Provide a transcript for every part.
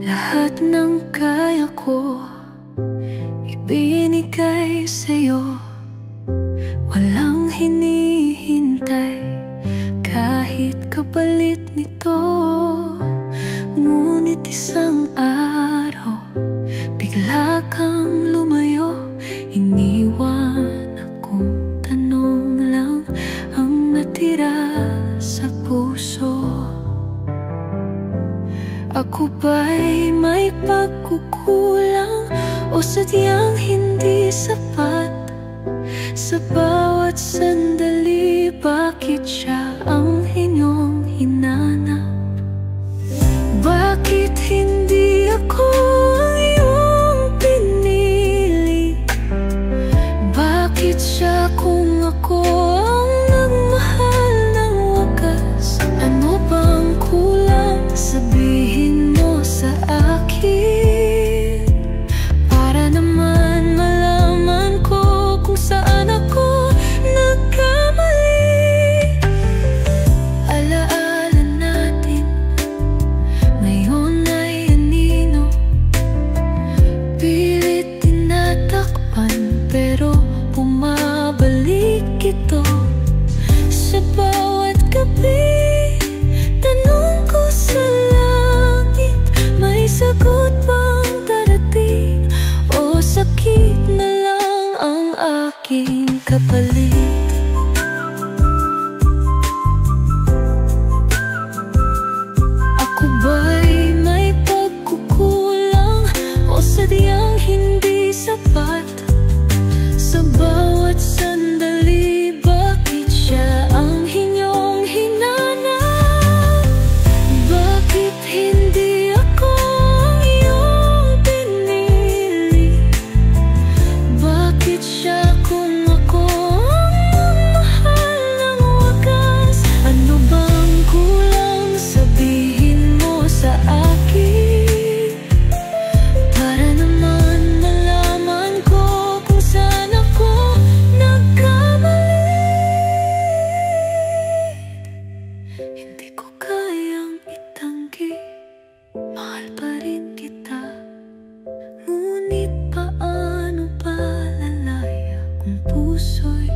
Lahat ng kaya ko ibinigay sa'yo. Walang hinihintay kahit kapalit nito. Ngunit isang araw bigla kang lumayo. Iniwan akong tanong lang ang natira sa puso. Ako ba'y may pagkukulang o sadyang hindi sapat? Sa bawat sandali, bakit siya ang inyong hinanap? Bakit hindi ako ang iyong pinili? Bakit siya kung ako ang nagmahal ng wakas? Ano bang kulang? Sabihin mo sa akin para naman malaman ko kung saan ako nagkamali. Alaala natin ngayon ay anino. Pilit tinatakpan pero bumabalik ito. Sa bawat gabi tanong ko sa langit, may sagot bang darating? O sakit na lang ang aking kapalit? Ako ba'y may pagkukulang o sadyang hindi sapat? Sa bawat sandali, bakit siya ang inyong hinanap? Bakit hindi ako ang iyong pinili? Bakit siya kung ako ang nagmahal ng wakas? Ano bang kulang? Sabihin mo sa akin para naman malaman ko kung saan ako nagkamali. Hindi ko kayang itanggi, mahal pa rin kita. Ngunit paano palalaya kung puso'y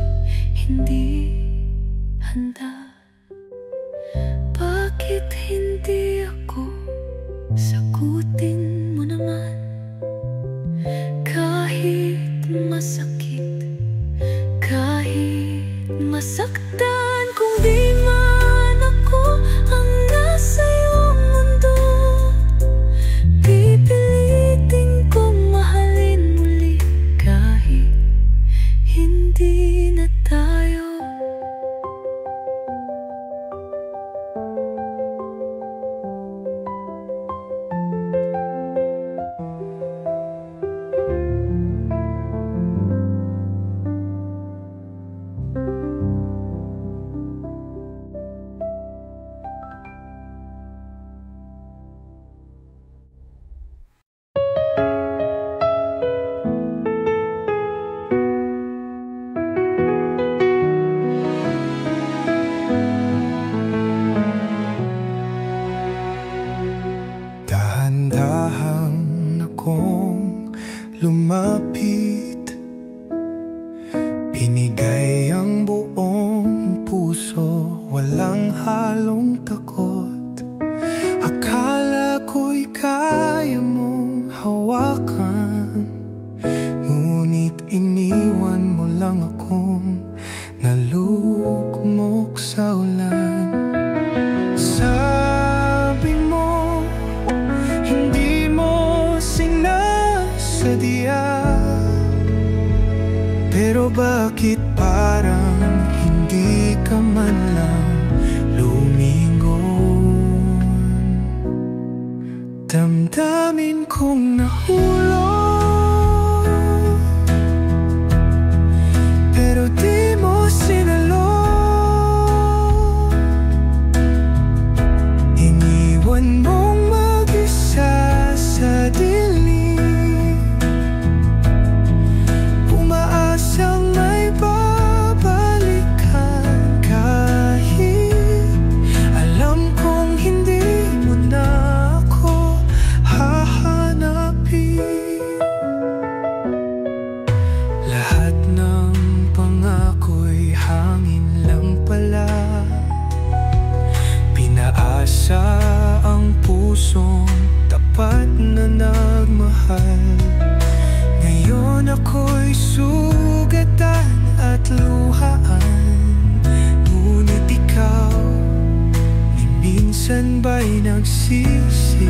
hindi handa? Bakit hindi ako sagutin mo naman? Kahit masakit, kahit masaktan, kung di man ako ang nasa iyong mundo, pipilitin kong mahalin muli kahit hindi na tayo. Dahan-dahan akong lumapit, binigay ang buong puso, walang halong takot. Akala ko'y kaya mong hawakan, ngunit iniwan mo lang akong nalugmok sa ulan. Sabi mo hindi mo sinasadya, pero bakit parang hindi ka man lang lumingon? Damdamin kong nahulog, pero di mo sinalong. Iniwan mong mag-isa sa dilim, umaasang may babalikan kahit alam kong hindi mo na ako sugatan at luhaan. Ngunit ikaw, ni minsan ba'y nagsisi?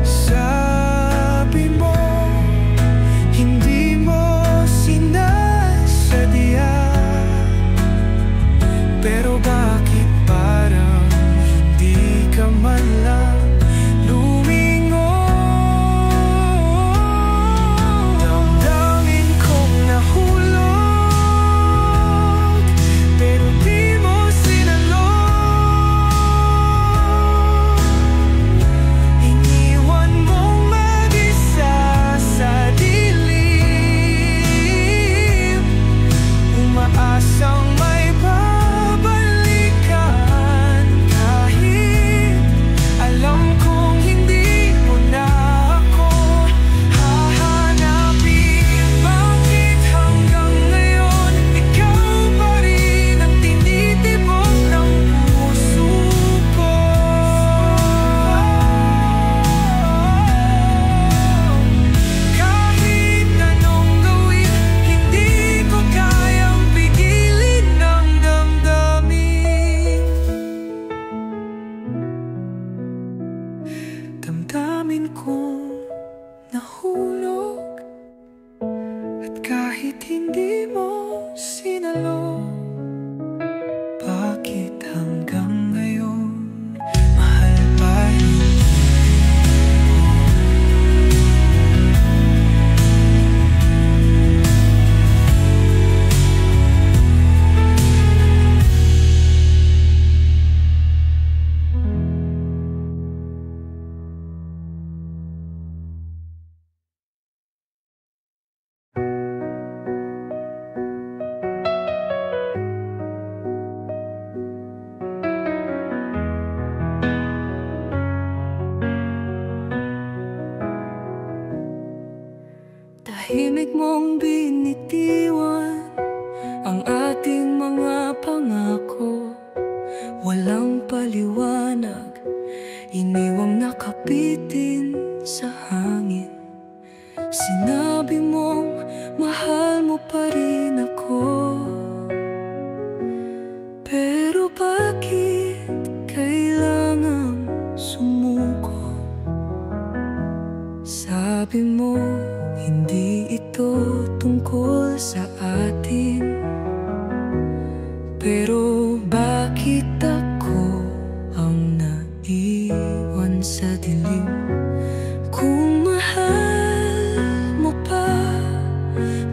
Sabi mo, hindi mo sinasadya, pero bakit parang hindi ka man lang lumingon? Damdamin kong nahulog, pero di mo sinalong. Iniwan mong mag-isa sa dilim, umaasang may babalikan. Kahit alam kong hindi mo na ako hahanapin, bakit hanggang ngayon ikaw pa rin ang tinitibok ng puso ko? Kahit anong gawin, hindi ko kayang pigilin ng damdamin. Damdamin kong nahulog, at kahit hindi mo sinalo, bakit hanggang ngayon mahal pa rin? Tahimik mong binitiwan ang ating mga pangako, walang paliwanag, iniwang nakapitin sa hangin. Sinabi mong mahal mo pa rin ako, pero bakit kailangang sumuko? Sabi mo hindi ito tungkol sa atin, pero bakit ako ang naiwan sa dilim? Kung mahal mo pa,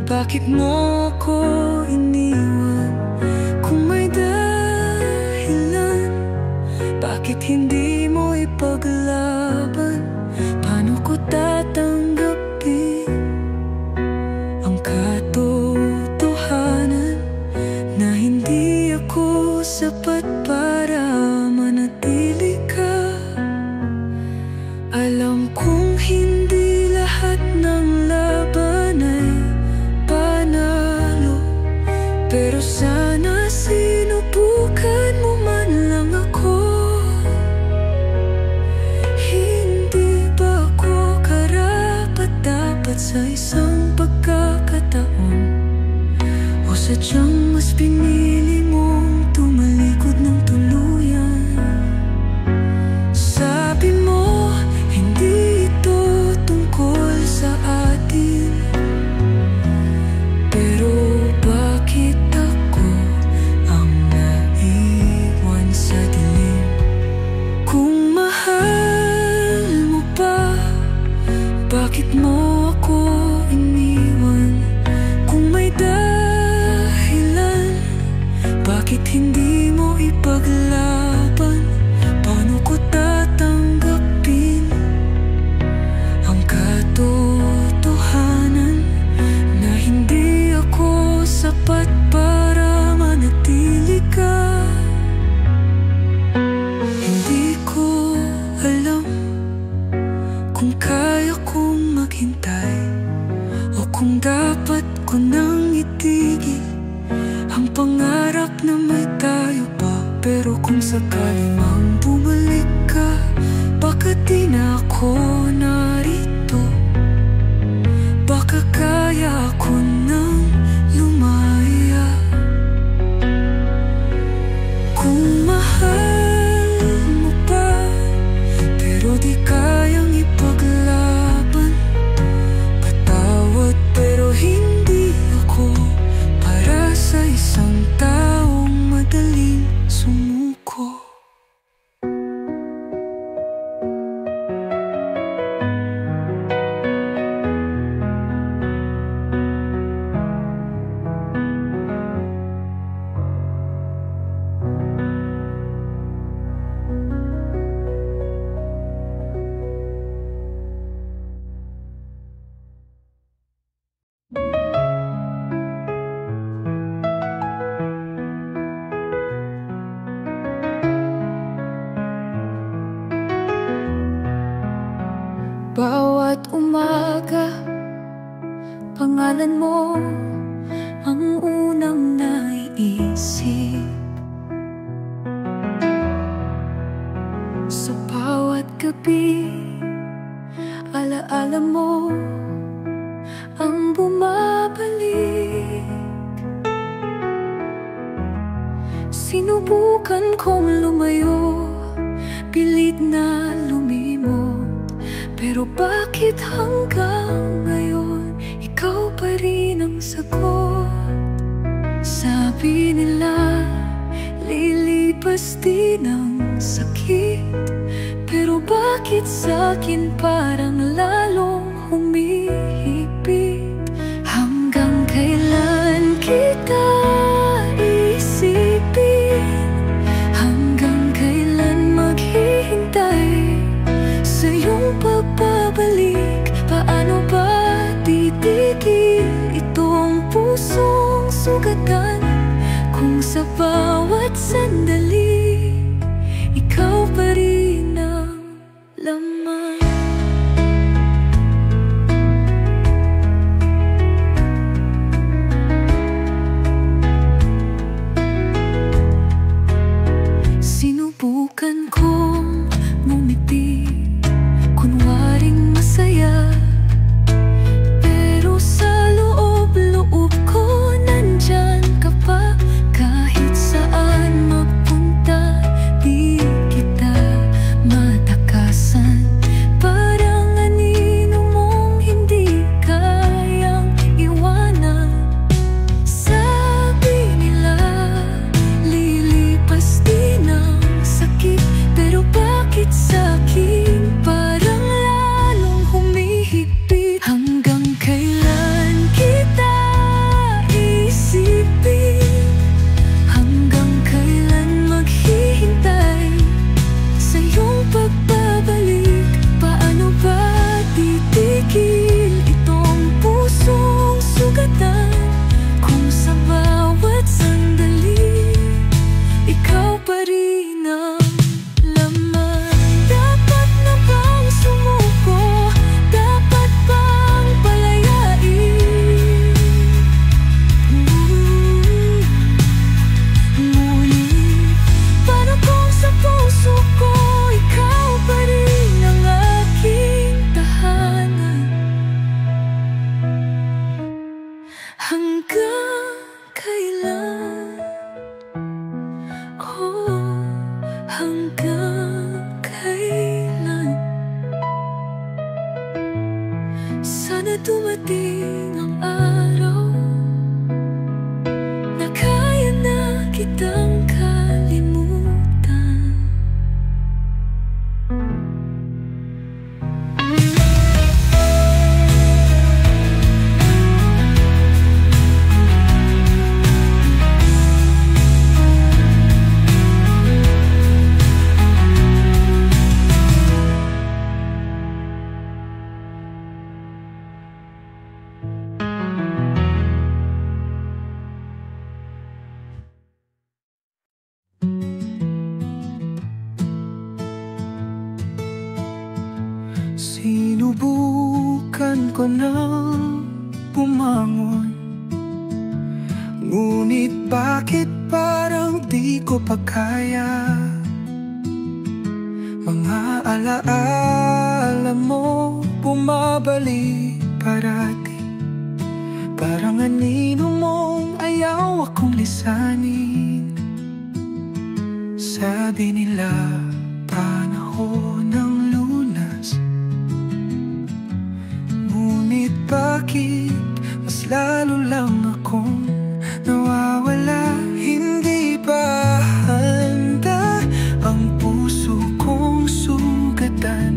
bakit mo ako iniwan? Kung may dahilan, bakit hindi mo ipaglaban? Paano ko tatanggapin ang katotohanan na hindi ako sapat para manatili ka? Alam kong hindi lahat ng laban ay panalo, pero sana sinubukan mo man lang ako. Hindi ba ako karapat-dapat sa isang pagkakataon? O sadyang mas pinili mong tumalikod ng tuluyan? Sabi mo hindi ito tungkol sa atin, pero bakit ako ang naiwan sa dilim? Kung mahal mo pa, bakit mo ako iniwan? Kung may dahilan, bakit hindi mo ipaglaban? Paano ko tatanggapin ang katotohanan na hindi ako sapat para manatili ka? Hindi ko alam kung kaya kong maghintay, o kung dapat ko nang itigil ang pangarap na may tayo pa. Pero kung sakali mang bumalik ka, bakit di na ako narito? Baka pangalan mo ang unang naiisip. Sa bawat gabi, alaala mo ang bumabalik. Sinubukan kong lumayo, pilit na lumimot, pero bakit hanggang ngayon ikaw pa rin ang sagot? Sabi nila, lilipas din ang sakit, pero bakit sa'kin parang lalong humihigpit? Hanggang kailan kita isipin? Hanggang kailan maghihintay sa iyong pagbabalik? Paano ba titigil itong pusong sugatan kung sa bawat sandali ikaw pa rin ang laman? Sinubukan kong ngumiti, kunwaring masaya, pero sa loob-loob ko nandyan ka pa. Kahit saan mapunta, di kita matakasan. Parang anino mong hindi kayang iwanan. Sabi nila, lilipas din ang sakit, pero bakit sa'kin parang lalong humihigpit? Hanggang kailan kita isipin? Hanggang kailan maghihintay sa iyong pagbabalik? Paano ba titigil itong pusong sugatan kung sa bawat sandali ikaw pa rin ang laman? Dapat na bang sumuko? Dapat bang palayain? Ngunit paano kung sa puso ko ikaw pa rin ang aking tahanan? Hanggang kailan? Oh, hanggang kailan? Sana dumating ang araw na kaya na kitang kalimutan. Sinubukan ko nang bumangon, ngunit bakit parang di ko pa kaya? Mga alaala mo bumabalik parati, parang anino mong ayaw akong lisanin. Sabi nila, panahon ng lunas, ngunit bakit mas lalo lang akong nawawala? Hindi ba handa ang puso kong sugatan?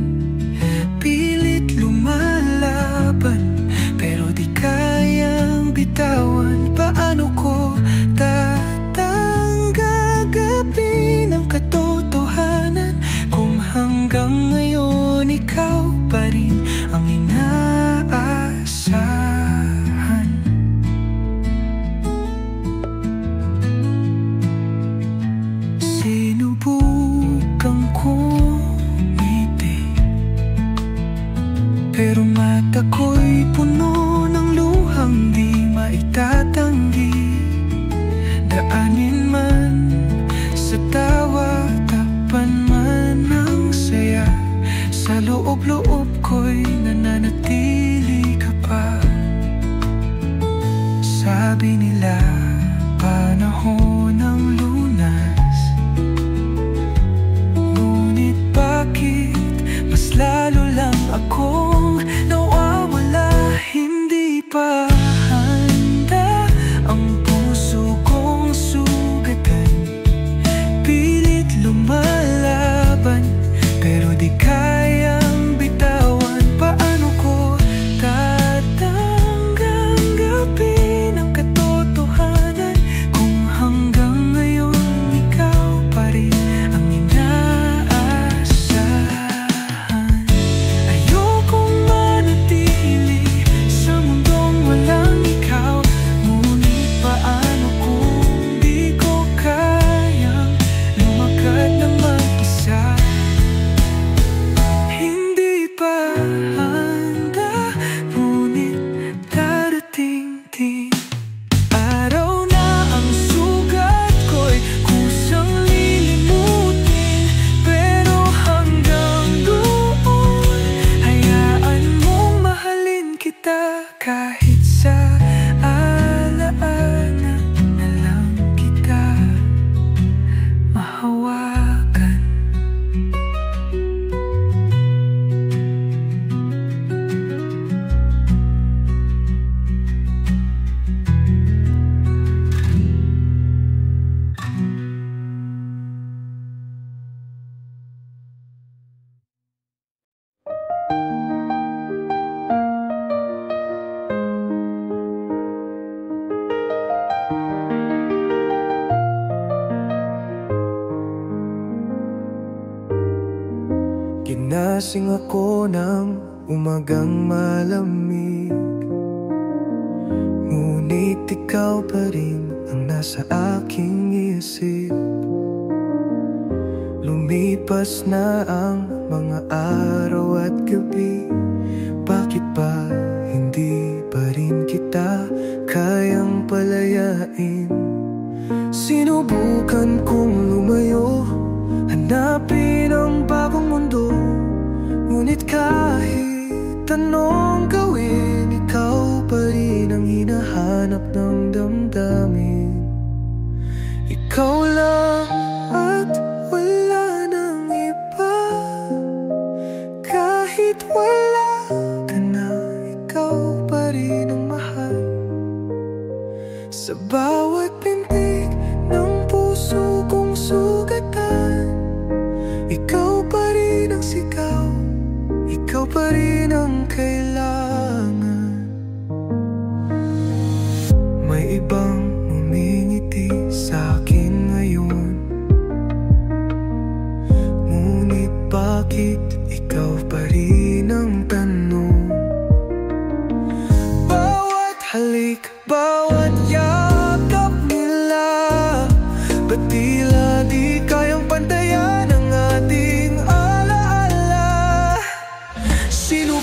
Pilit lumalaban, pero di kayang bitawan. Paano ko tatanggapin ang katotohanan kung hanggang ngayon ikaw pa rin ang inaasahan? Sinubukan kong ngiti, pero mata ko'y puno ng luha. lubhang di maitatanggi. Daanin man sa tawa, tapan man ng saya, sa loob-loob ko'y nananatili ka pa. Sabi nila panahon ng lunas, ngunit bakit mas lalo lang akong nawawala? Hindi pa handa ang puso kong sugatan, pilit lumalaban pero di kayang bitawan. Paano ko tatanggapin ang katotohanan kung hanggang ngayon ikaw pa rin ang inaasahan? Ayokong manatili sa mundong walang ikaw, ngunit paano kung di ko kayang lumakad ng mag-isa? Hindi pa handa, ngunit darating din araw na ang sugat ko'y kusang lilimutin. Pero hanggang doon, hayaan mong mahalin kita, kahit sa alaala na lang kita mahawakan. Ginasing ako ng umagang malamig, ngunit ikaw pa rin ang nasa aking isip. Lumipas na ang mga araw at gabi, bakit ba hindi pa rin kita kayang palayain? Sinubukan kong lumayo, hanapin ang bagong mundo, ngunit kahit anong gawin, ikaw pa rin ang hinahanap ng damdamin. Ikaw lang at wala nang iba, kahit wala ka na, ikaw pa rin ang mahal. Sa bawat pintig ng puso kong sugatan, ikaw pa rin ang sigaw, ikaw pa rin ang kailangan. May ibang ngumingiti sa akin ngayon, ngunit bakit ikaw pa rin ang tanong? Bawat halik, bawat yakap nila, ba't tila di kayang pantayan ang ating alaala? Sino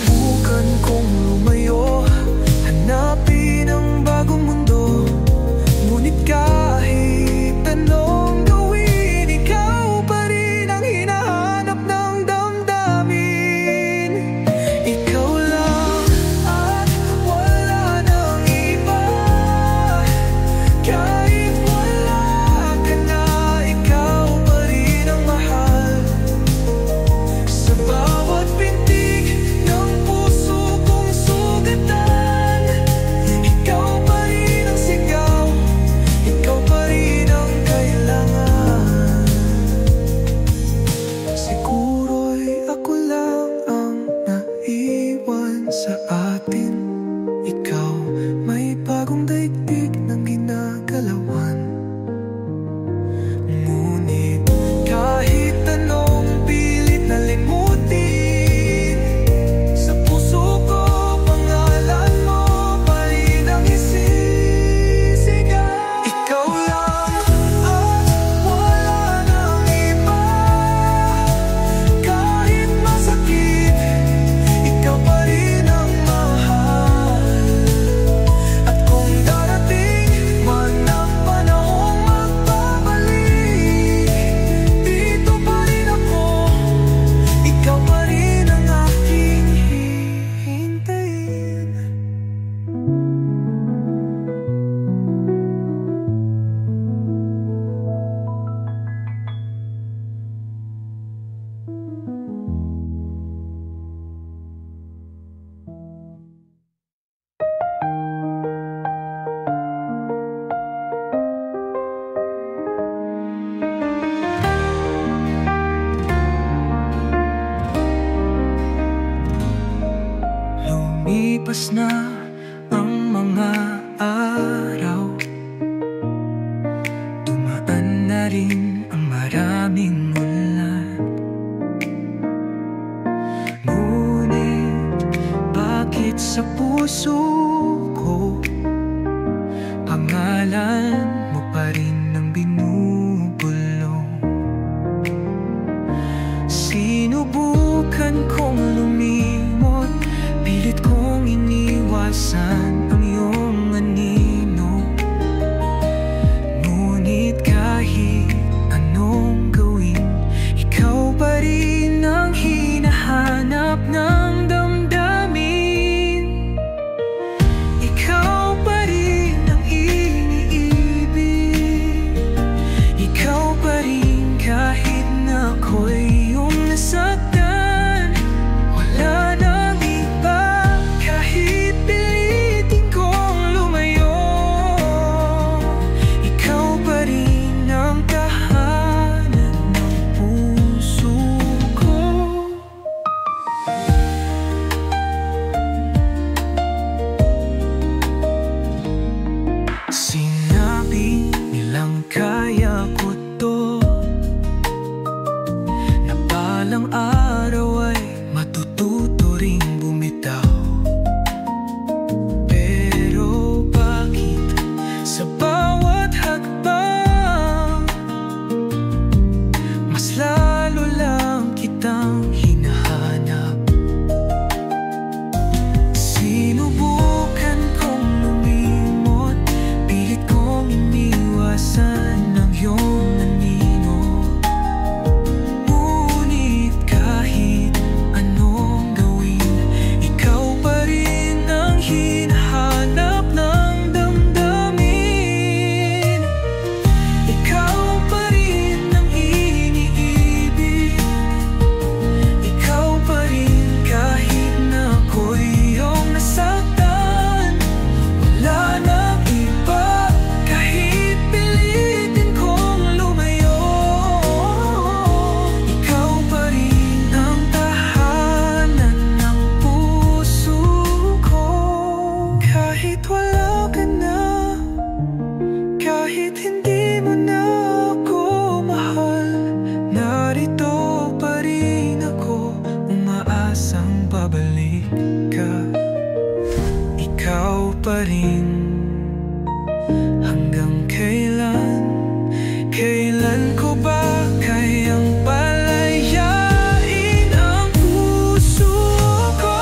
Lumipas na ang mga araw, dumaan na rin ang maraming ulan. Ngunit bakit sa puso ko pangalan mo pa rin ang binubulong? Sinubukan kong lumimot, pilit kong iniwasan ang iyong anino. Ngunit kahit anong gawin, ikaw pa rin ang hinahanap ng damdamin. Ikaw pa rin ang iniibig. Ikaw pa rin kahit na ako'y iyong nasaktan. Wala nang iba kahit pilitin kong lumayo. Ikaw pa rin ang tahanan ng puso ko. Sinabi nilang kaya ko to, na balang araw ay matututo ring bumitaw. Pero bakit sa bawat hakbang mas lalo lang kitang hinahanap? Sinubukan kong lumimot, pilit kong iniwasan ang iyong anino. Ngunit kahit anong gawin, ikaw pa rin ang hinahanap ng damdamin. Ikaw pa rin ang iniibig. Ikaw pa rin kahit na ako'y iyong nasaktan. Wala nang iba kahit pilitin kong lumayo. Ikaw pa rin ang tahanan ng puso ko. Kahit wala ka na, kahit hindi mo na ako mahal, narito pa rin ako, umaasang babalik ka. Ikaw pa rin. Hanggang kailan, kailan ko ba kayang palayain ang puso ko?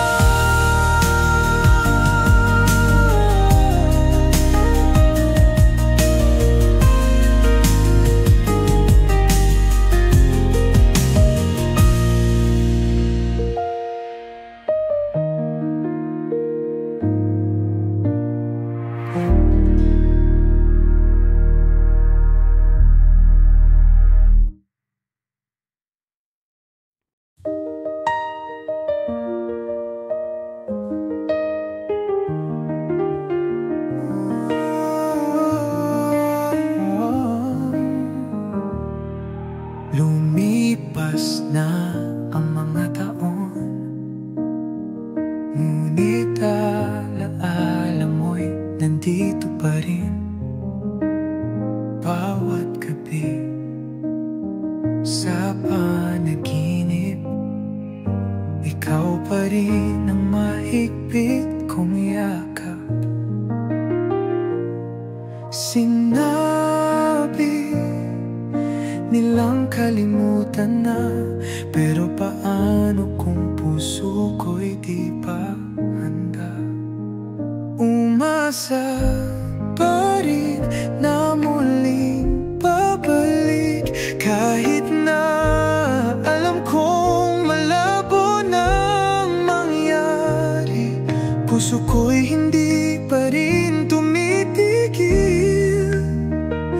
Lumipas na ang mga taon, ngunit alaala mo'y nandito pa rin. Bawat gabi sa panaginip, ikaw pa rin ang mahigpit kong yakap. Sinabi nilang kalimutan na, pero paano kung puso ko'y di pa handa? Umasa pa rin na muling babalik, kahit na alam kong malabo nang mangyari. Puso ko'y hindi pa rin tumitigil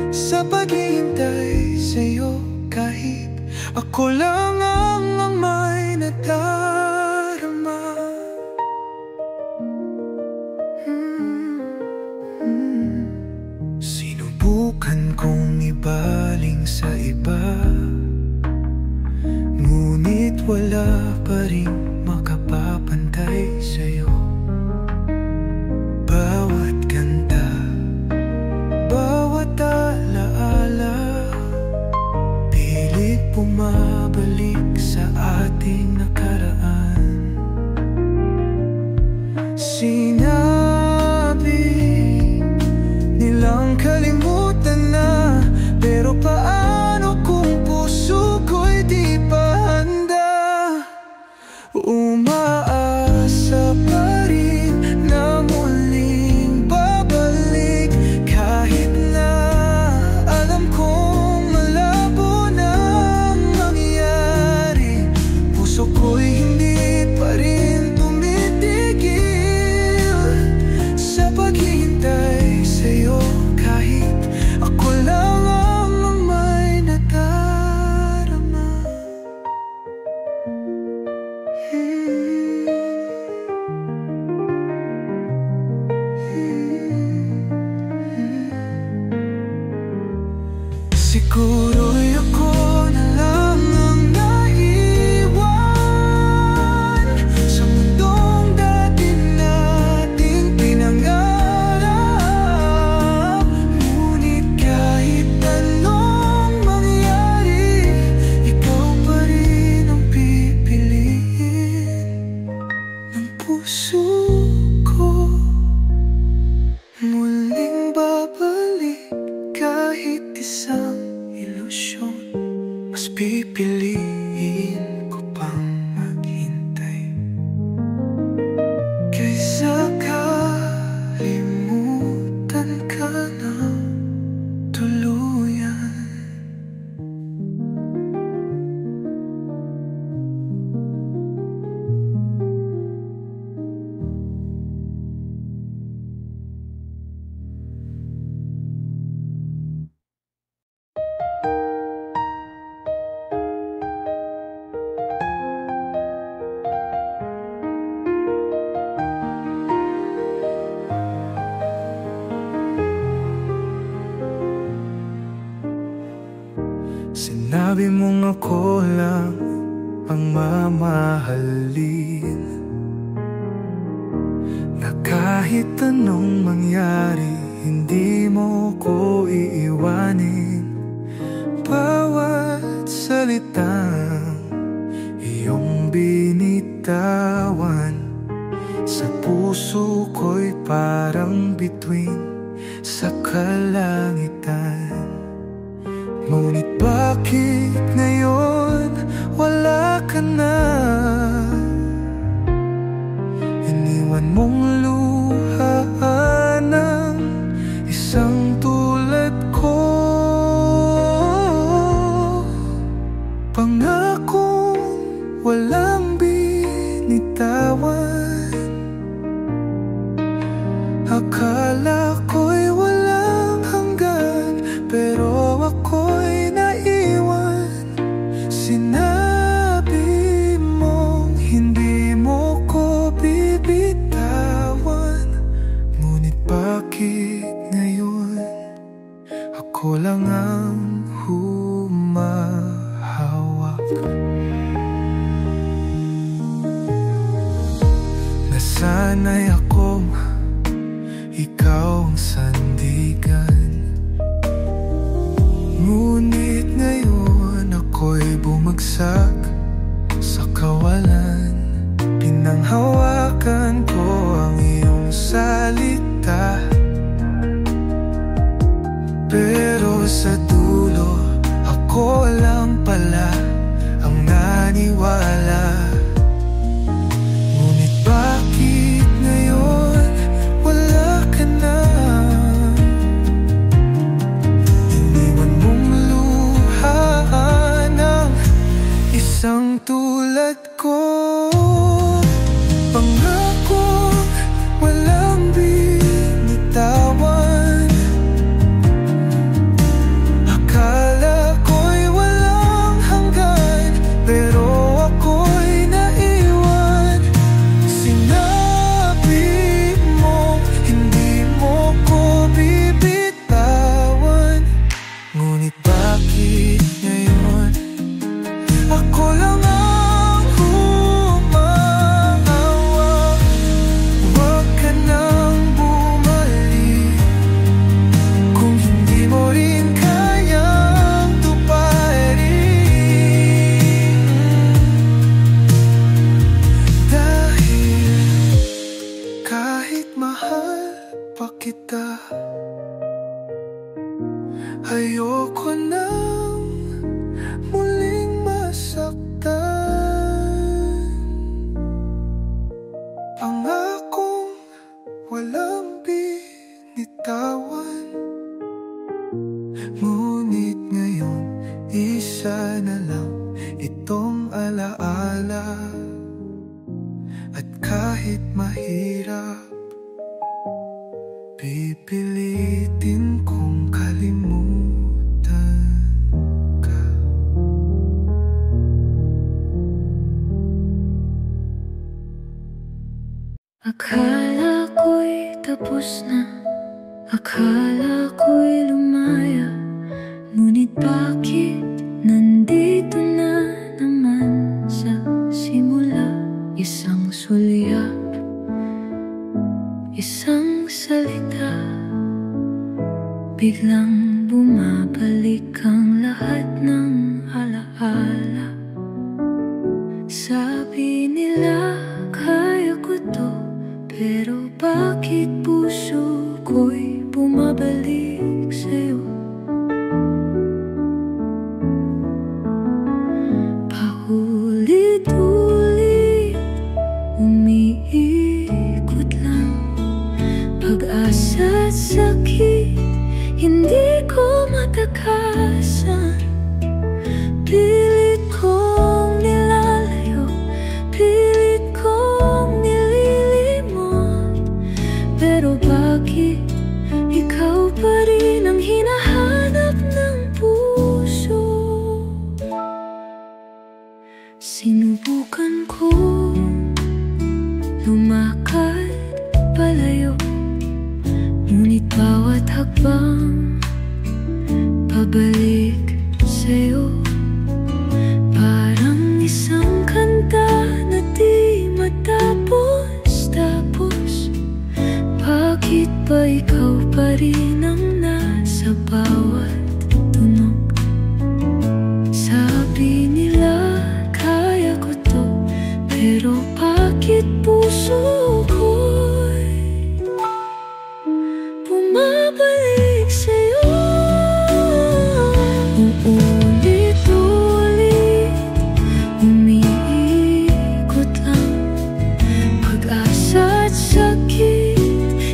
sa paghihintay sa'yo, kahit ako lang ang may nadarama. Sinubukan kong ibaling sa iba, ngunit wala pa rin makapapantay sa'yo. puso ko muling babalik. Kahit isang ilusyon, mas pipiliin ko pang maghintay kaysa kalimutan ka na tuluyan. Sinabi mong ako lang ang mamahalin, na kahit anong mangyari hindi mo ko iiwanin. Bawat salitang iyong binitawan sa puso ko'y parang bituin sa kalangitan. Ngunit bakit ngayon wala ka na? Iniwan mong luha ng isang tulad ko. Pangakong walang binitawan, akala ko'y walang hanggan, pero ako'y naiwan. Sinabi mong hindi mo ko bibitawan, ngunit bakit ngayon ako lang ang humahawak? Nasanay akong ikaw ang sandigan, ngunit ngayon ako'y bumagsak sa kawalan. Pinanghawakan ko ang iyong salita, pero sa dulo ako lang pala ang naniwala. Ngunit bakit ngayon wala ka na? Iniwan mong luha ng isang tulad ko. Pangako walang binitawan, akala ko'y walang hanggan, pero ako'y naiwan. Sinabi mo hindi mo ko bibitawan, ngunit bakit ngayon ako lang ang humahawak? Huwag ka nang bumalik kung hindi mo rin kayang tuparin. Dahil kahit mahal pa kita, ayoko nang muling masaktan. Pangakong walang binitawan, ngunit ngayon isa na lang itong alaala. At kahit mahirap, pipilitin kong kalimutan ka. Akala ko'y tapos na, akala ko'y lumaya, ngunit bakit nandito na naman sa simula? Isang sulyap, isang salita, biglang bumabalik ang lahat ng alaala. Sabi nila kaya ko to, umiikot lang. Pag-asa at sakit, hindi ko matakasan. Pilit kong nilalayo, pilit kong nililimot. Pero bakit ikaw pa rin ang hinahanap ng puso? Sinubukan ko lumakad palayo, ngunit bawat hakbang pabalik sa'yo. Parang isang kanta na di matapos-tapos. Bakit ba ikaw pa rin ang nasa bawat tunog? Sabi nila kaya ko to, pero bakit puso ko'y bumabalik sa'yo? Uulit-ulit, umiikot lang. Pag-asa at sakit,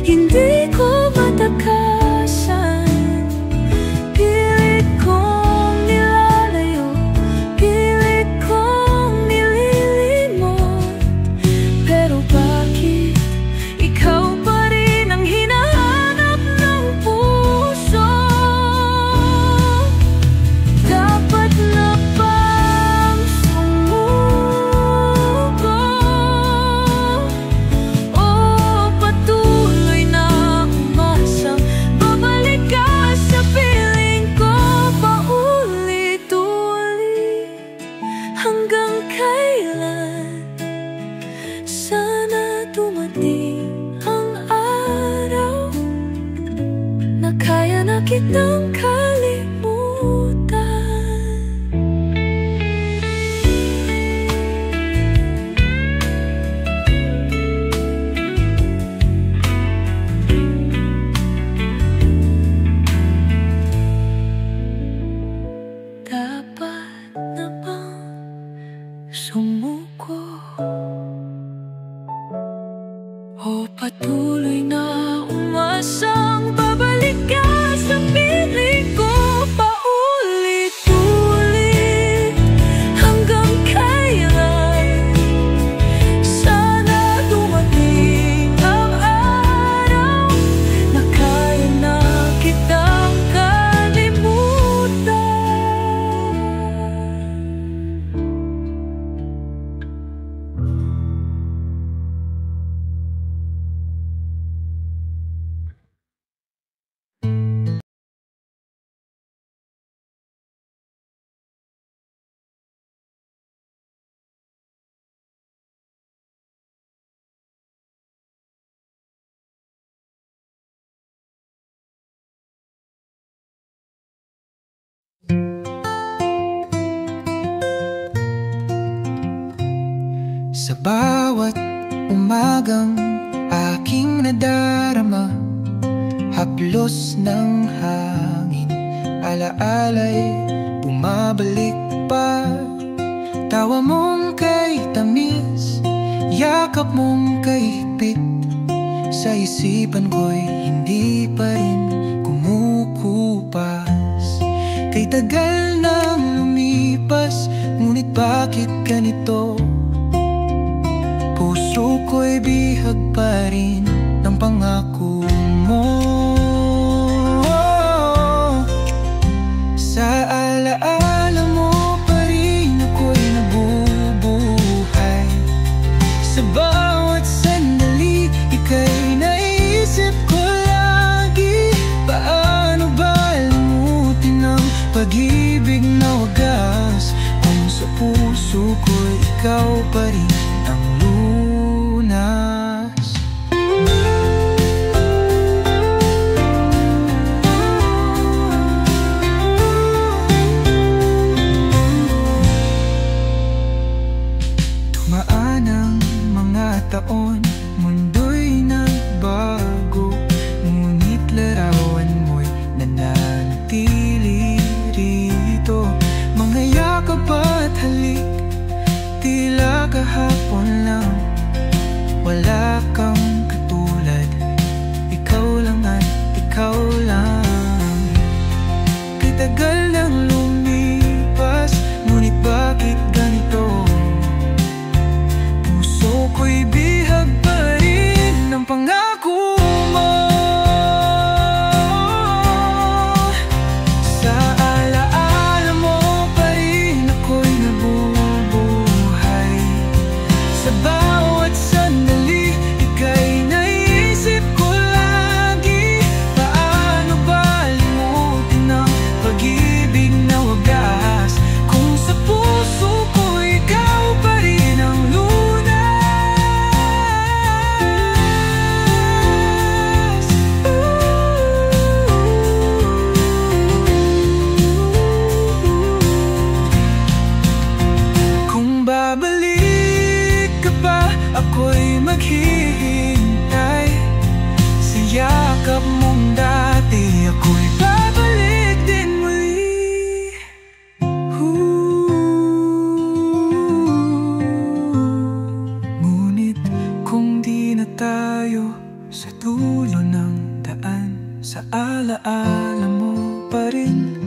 hindi ko matakasan. Pilit kong nilalayo, pilit kong nililimot. Pero bakit ikaw pa rin ang hinahanap ng puso? Dapat na bang sumuko? O patuloy na umasang babalik ka sa piling ko? Paulit-ulit, hanggang kailan? Sana dumating ang araw na kaya na kitang kalimutan. Dapat na bang sumuko? O patuloy na umasang babalik ka sa piling ko? Paulit-ulit, hanggang kailan? Sana dumating ang araw na kaya na kitang kalimutan. Sa bawat umagang aking nadarama, haplos ng hangin, alaala'y bumabalik pa. Tawa mong kay tamis, yakap mong kay higpit, sa isipan ko'y hindi pa rin kumukupas. Kay tagal nang lumipas, ngunit bakit ganito? Puso ko'y bihag pa rin ng pangako mo. Sa alaala mo pa rin ako'y nabubuhay. Sa bawat sandali, ika'y naisip ko lagi. Paano ba limutin ang pag-ibig na wagas, kung sa puso ko'y ikaw pa rin ang lunas? Tumaan ang mga taon, mundo'y nagbago, ngunit larawan mo'y nananatili rito. Mga yakap at halik, tila kahapon lang. wala kang katulad. Ikaw lang at ikaw lang. Kay tagal nang lumipas, ngunit bakit ganito? Puso ko'y bihag pa rin ng pangako mo. Sa alaala mo pa rin ako'y nabubuhay. Sa bawat sandali, ika'y naisip ko lagi. Paano ba limutin ang pag-ibig na wagas, kung sa puso ko ikaw pa rin ang lunas. Kung babalik ka pa, ako'y maghihintay. Sa yakap mong dati, ako'y babalik din muli. Ngunit kung di na tayo sa dulo ng daan, sa alaala mo pa rin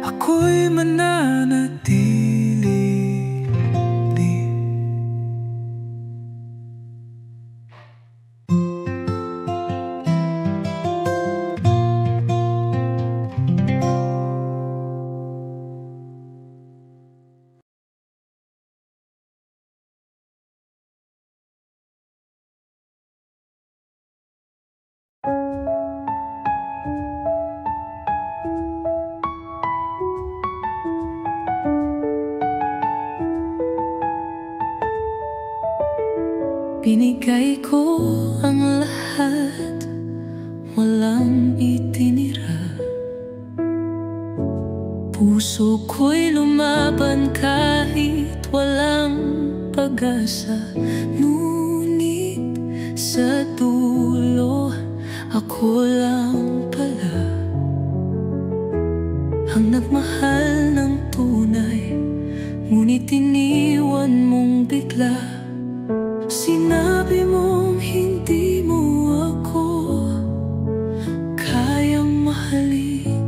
ako'y mananatili. Binigay ko ang lahat, walang itinira. Puso ko'y lumaban kahit walang pag-asa. Ngunit sa dulo, ako lang pala ang nagmahal ng tunay. Ngunit iniwan mong bigla. Sinabi mong hindi mo ako kayang mahalin.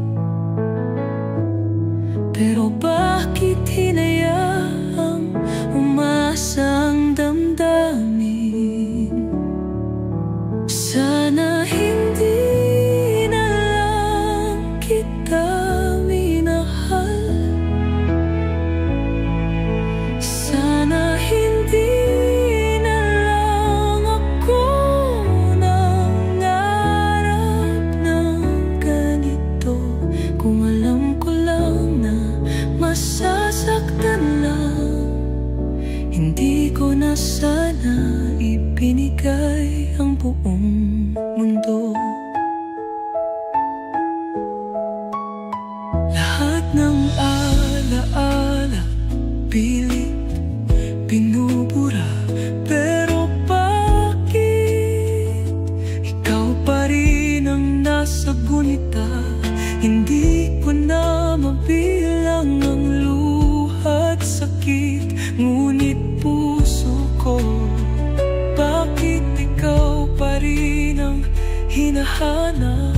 Pero bakit hinayaang umasa ang damdamin? Sana hindi na lang kita minahal. Sana hindi masasaktan lang. Hindi ko na sana ibinigay ang buong mundo. Lahat ng alaala, pilit binubura. Pero bakit ikaw pa rin ang nasa gunita? Hindi ko na mabilang ang luha't sakit. Ngunit puso ko, bakit ikaw pa rin ang hinahanap?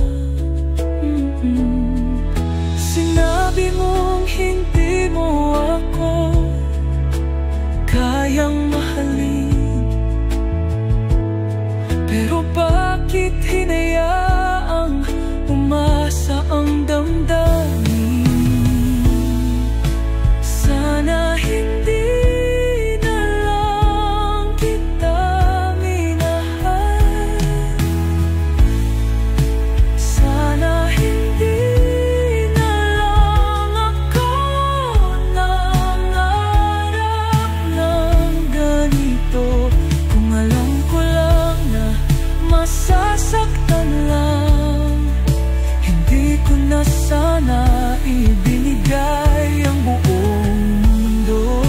Sinabi mong hindi mo ako kayang mahalin. Pero bakit hinayaang umasa ang damdamin? Sana hindi na lang kita minahal. Sana hindi na lang ako nangarap ng ganito. Kung alam ko lang na masasaktan lang, hindi ko na sana ibinigay ang buong mundo.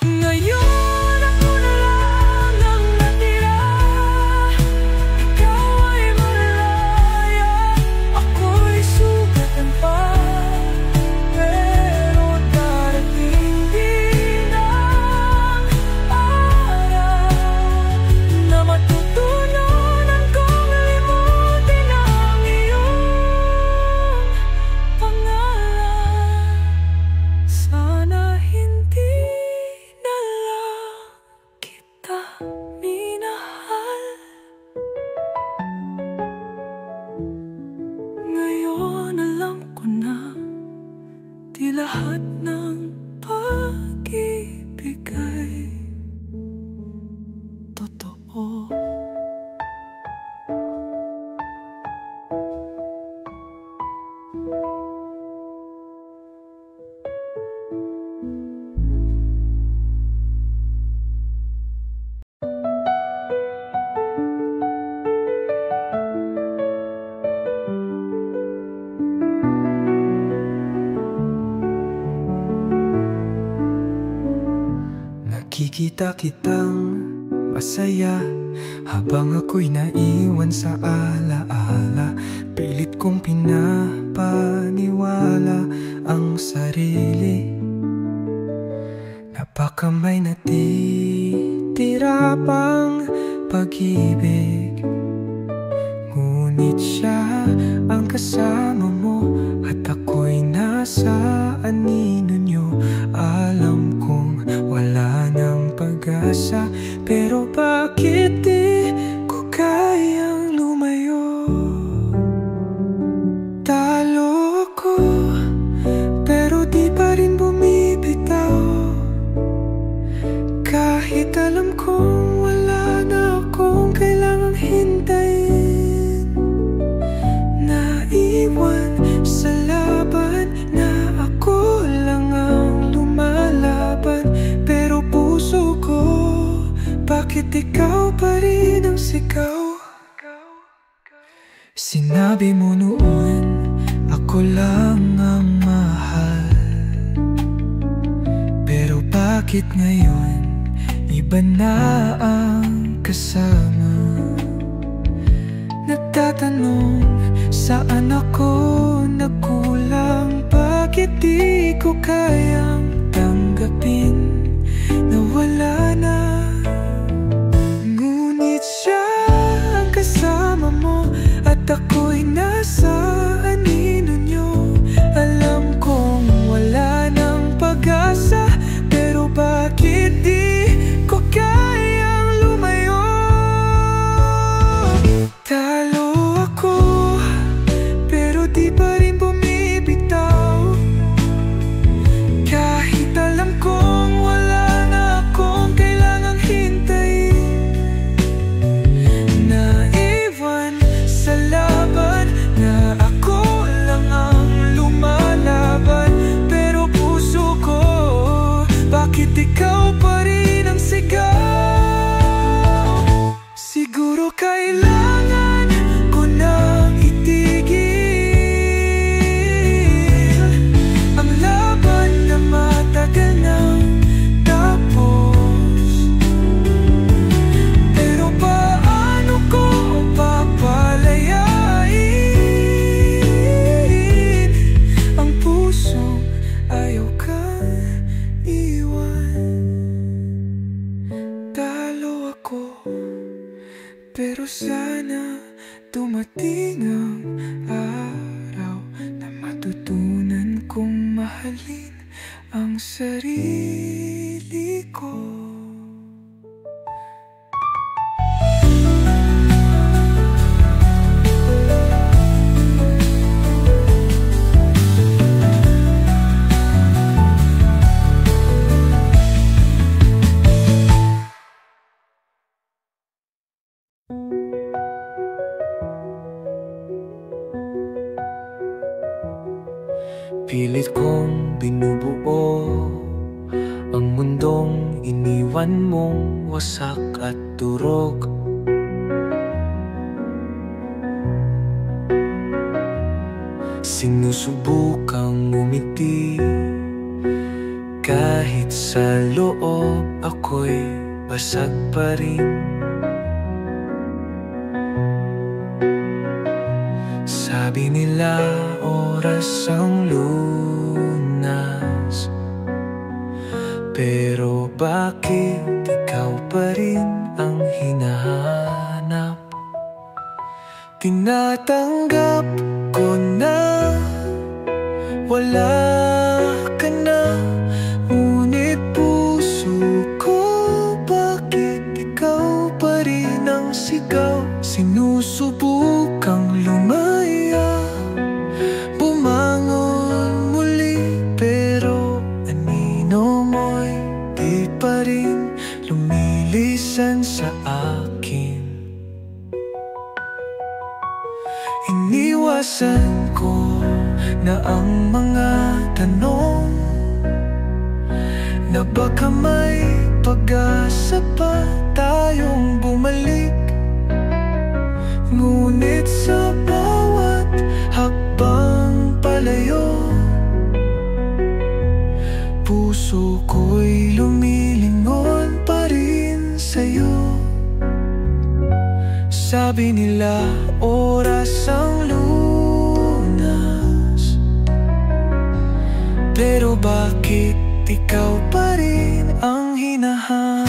Ngayon ako na lang ang natira. Ikaw ay malaya, ako'y sugatan pa. Pero darating din Nakikita kitang masaya habang ako'y naiwan sa alaala. Pilit kong pinapaniwala ang sarili na baka may natitira pang pag-ibig. Ngunit siya ang kasama mo at ako'y nasa anino nyo. Alam kong wala nang pag-asa, pero bakit di ko kayang lumayo? Talo ako, pero di pa rin bumibitaw. Kahit alam kong wala na akong kailangang hintayin. Naiwan sa laban na ako lang ang lumalaban. Pero puso ko, bakit ikaw pa rin ang sigaw? Sinabi mo noon, ako lang ang mahal. Pero bakit ngayon, iba na ang kasama? Nagtatanong, saan ako nagkulang? Bakit di ko kayang tanggapin na wala na? Ngunit siya ang kasama mo at ako'y nasa anino nyo. Alam kong wala nang pag-asa, pero bakit di ko kayang lumayo? Talo ako, pero di pa rin bumibitaw. Kahit alam kong wala na akong kailangang hintayin. Naiwan sa laban na ako lang ang lumalaban. Pero puso ko, bakit ikaw pa rin ang sigaw? Siguro kailangan ko nang itigil ang laban na matagal nang tapos. Pero paano ko papalayain ang puso ayaw kang iwan? Talo ako, pero sana dumating ang araw na matutunan kong mahalin ang sarili ko. Pilit kong binubuo ang mundong iniwan mong wasak at durog. Sinusubukang umiti, kahit sa loob ako'y basag pa rin. Sabi nila oras ang lunas, pero bakit ikaw pa rin ang hinahanap? Tinatanggap ko na wala ka na, ngunit puso ko, bakit ikaw pa rin ang sigaw? Sinusubukang lumaya, bumangon muli, pero anino mo'y di pa rin lumilisan sa akin. Iniwasan ko na ang mga tanong na baka may pag-asa pa tayong bumalik. Ngunit sa bawat hakbang palayo, puso ko'y lumilingon. Sabi nila oras ang lunas, pero bakit ikaw pa rin ang hinahanap?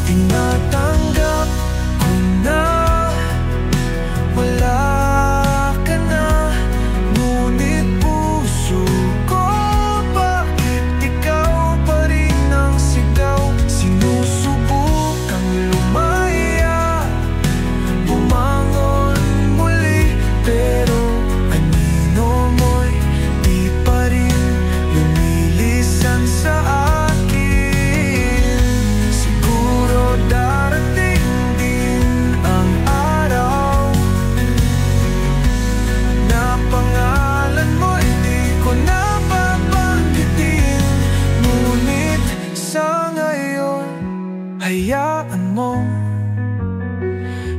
Tinatanggap ko na wala ka na, ngunit puso ko, bakit ikaw pa rin ang sigaw? Sinusubukang lumaya, bumangon muli, pero anino mo'y di pa rin lumilisan sa akin. Siguro darating din ang araw na pangalan mo'y di ko na babanggitin, ngunit sa ngayon hayaan mo,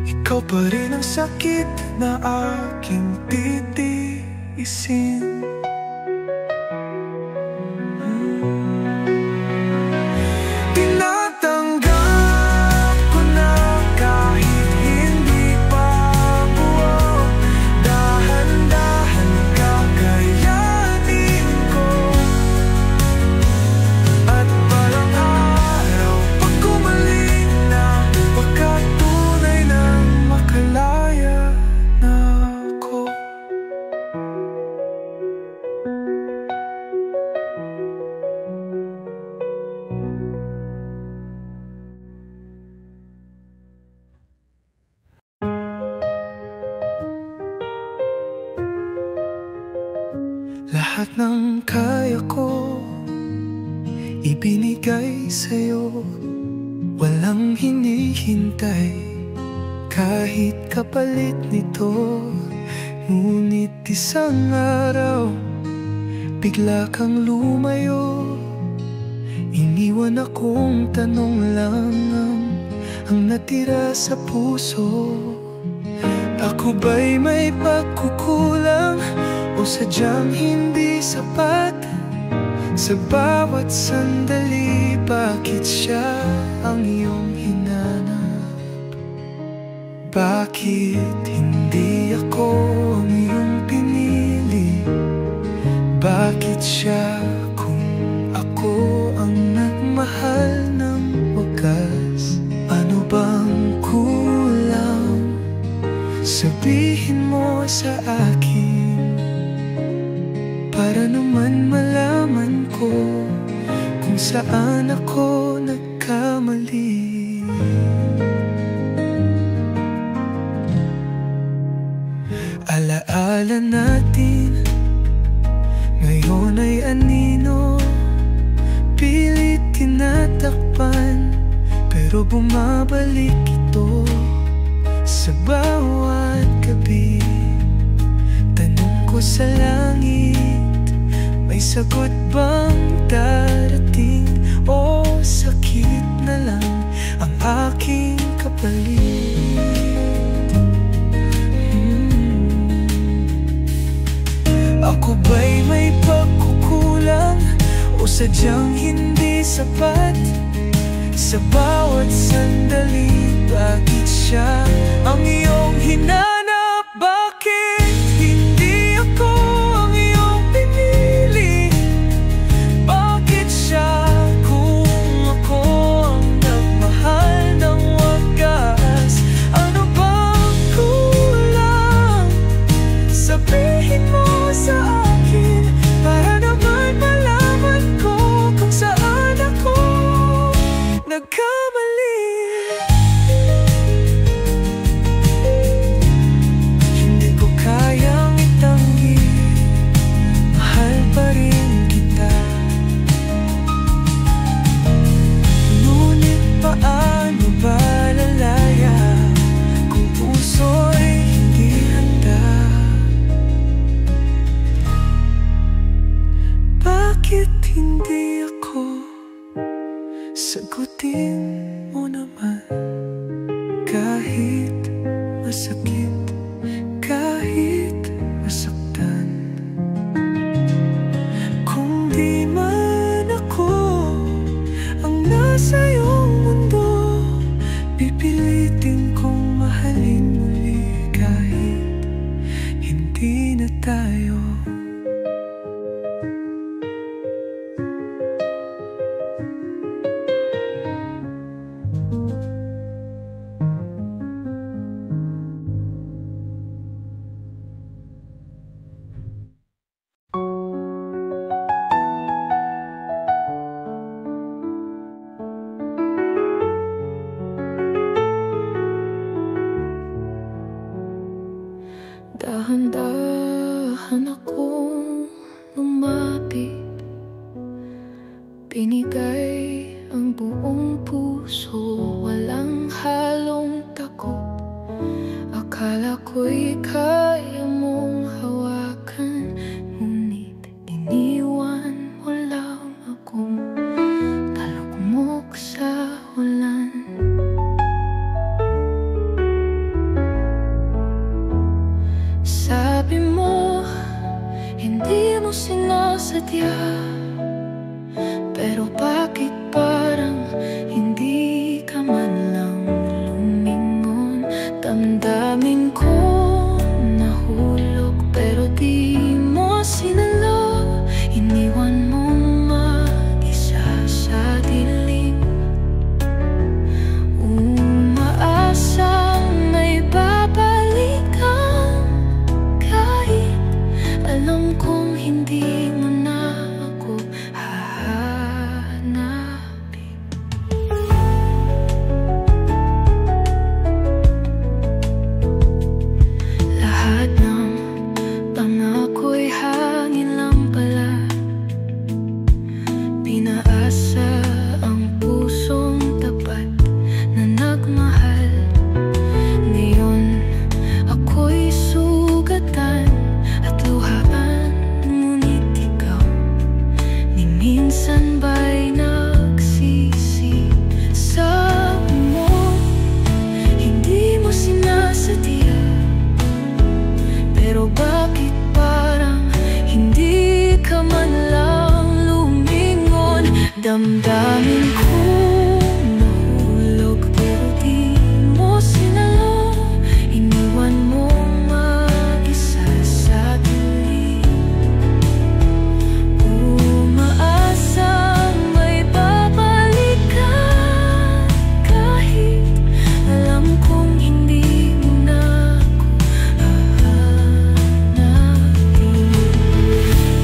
ikaw pa rin ang sakit na aking titiisin. Tinatanggap ko na kahit hindi pa buo, dahan-dahan kakayanin ko. At balang araw, pag gumaling na, baka tunay nang makalaya na ako. Lahat ng kaya ko ibinigay sa'yo, walang hinihintay kahit kapalit nito. Ngunit isang araw, bigla kang lumayo, iniwan akong tanong lang ang natira sa puso. Ako ba'y may pagkukulang o sadyang hindi sapat? Sa bawat sandali, bakit siya ang iyong hinanap? Bakit hindi ako ang iyong pinili? Bakit siya kung ako ang nagmahal ng wagas? Ano bang kulang? Sabihin mo sa akin, para naman malaman ko kung saan ako nagkamali. Alaala natin, ngayon ay anino, pilit tinatakpan, pero bumabalik ito sa bawat gabi. Tanong ko sa langit, may sagot bang darating? O sakit na lang ang aking kapalit? Ako ba'y may pagkukulang o sadyang hindi sapat? Sa bawat sandali, bakit siya ang iyong hinanap? Bakit hindi ako ang iyong pinili? Bakit siya kung ako ang nagmahal ng wagas? Ano bang kulang? Sabihin mo sa akin, para naman malaman ko kung saan ako nagkamali. Hindi ko kayang itanggi, mahal pa rin kita. Ngunit paano ba lalaya kung puso'y hindi handa? Bakit hindi ako? Sagutin mo naman, kahit masakit, kahit masaktan. Kung di man ako ang sa iyong mundo, pipilitin kong mahalin muli kahit hindi na tayo. Dahan-dahan akong lumapit, binigay ang buong puso, walang halong takot. Akala ko'y kaya mong hawakan, ngunit iniwan mo lang akong talugmok sa ulan. Sabi mo, hindi mo sinasadya, pero bakit parang hindi ka man lang lumingon? Damdamin ko nahulog, pero di mo sinalo. Iniwan mo mag-isa sa dilim, umaasang may babalikan. Alam kong hindi mo na ako hahanapin. Lahat ng pangako'y hangin lang pala. Pinaasa ang pusong tapat na nagmahal. Ngayon ako'y sugatan at luhaan, ngunit ikaw ni minsan ba'y nagsisi? Sabi mo, hindi mo sinasadya, pero bakit parang hindi ka man lang lumingon? Damdamin ko nahulog, pero di mo sinalo. Iniwan mo mag-isa sa dilim, umaasang may babalikan. Kahit alam kong hindi mo na ako hahanapin.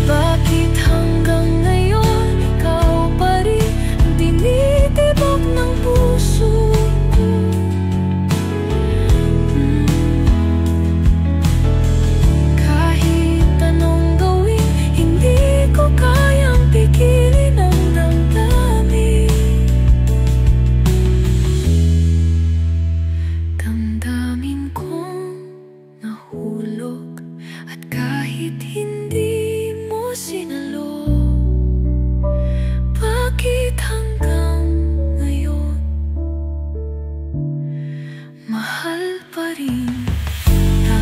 Bakit hanggang ngayon ikaw pa rin ang tinitibok ng puso ko? Kahit anong gawin, hindi ko kayang pigilin ang damdamin. Damdamin kong nahulog, at kahit hindi mo sinalo, bakit hanggang ngayon mahal pa rin kita?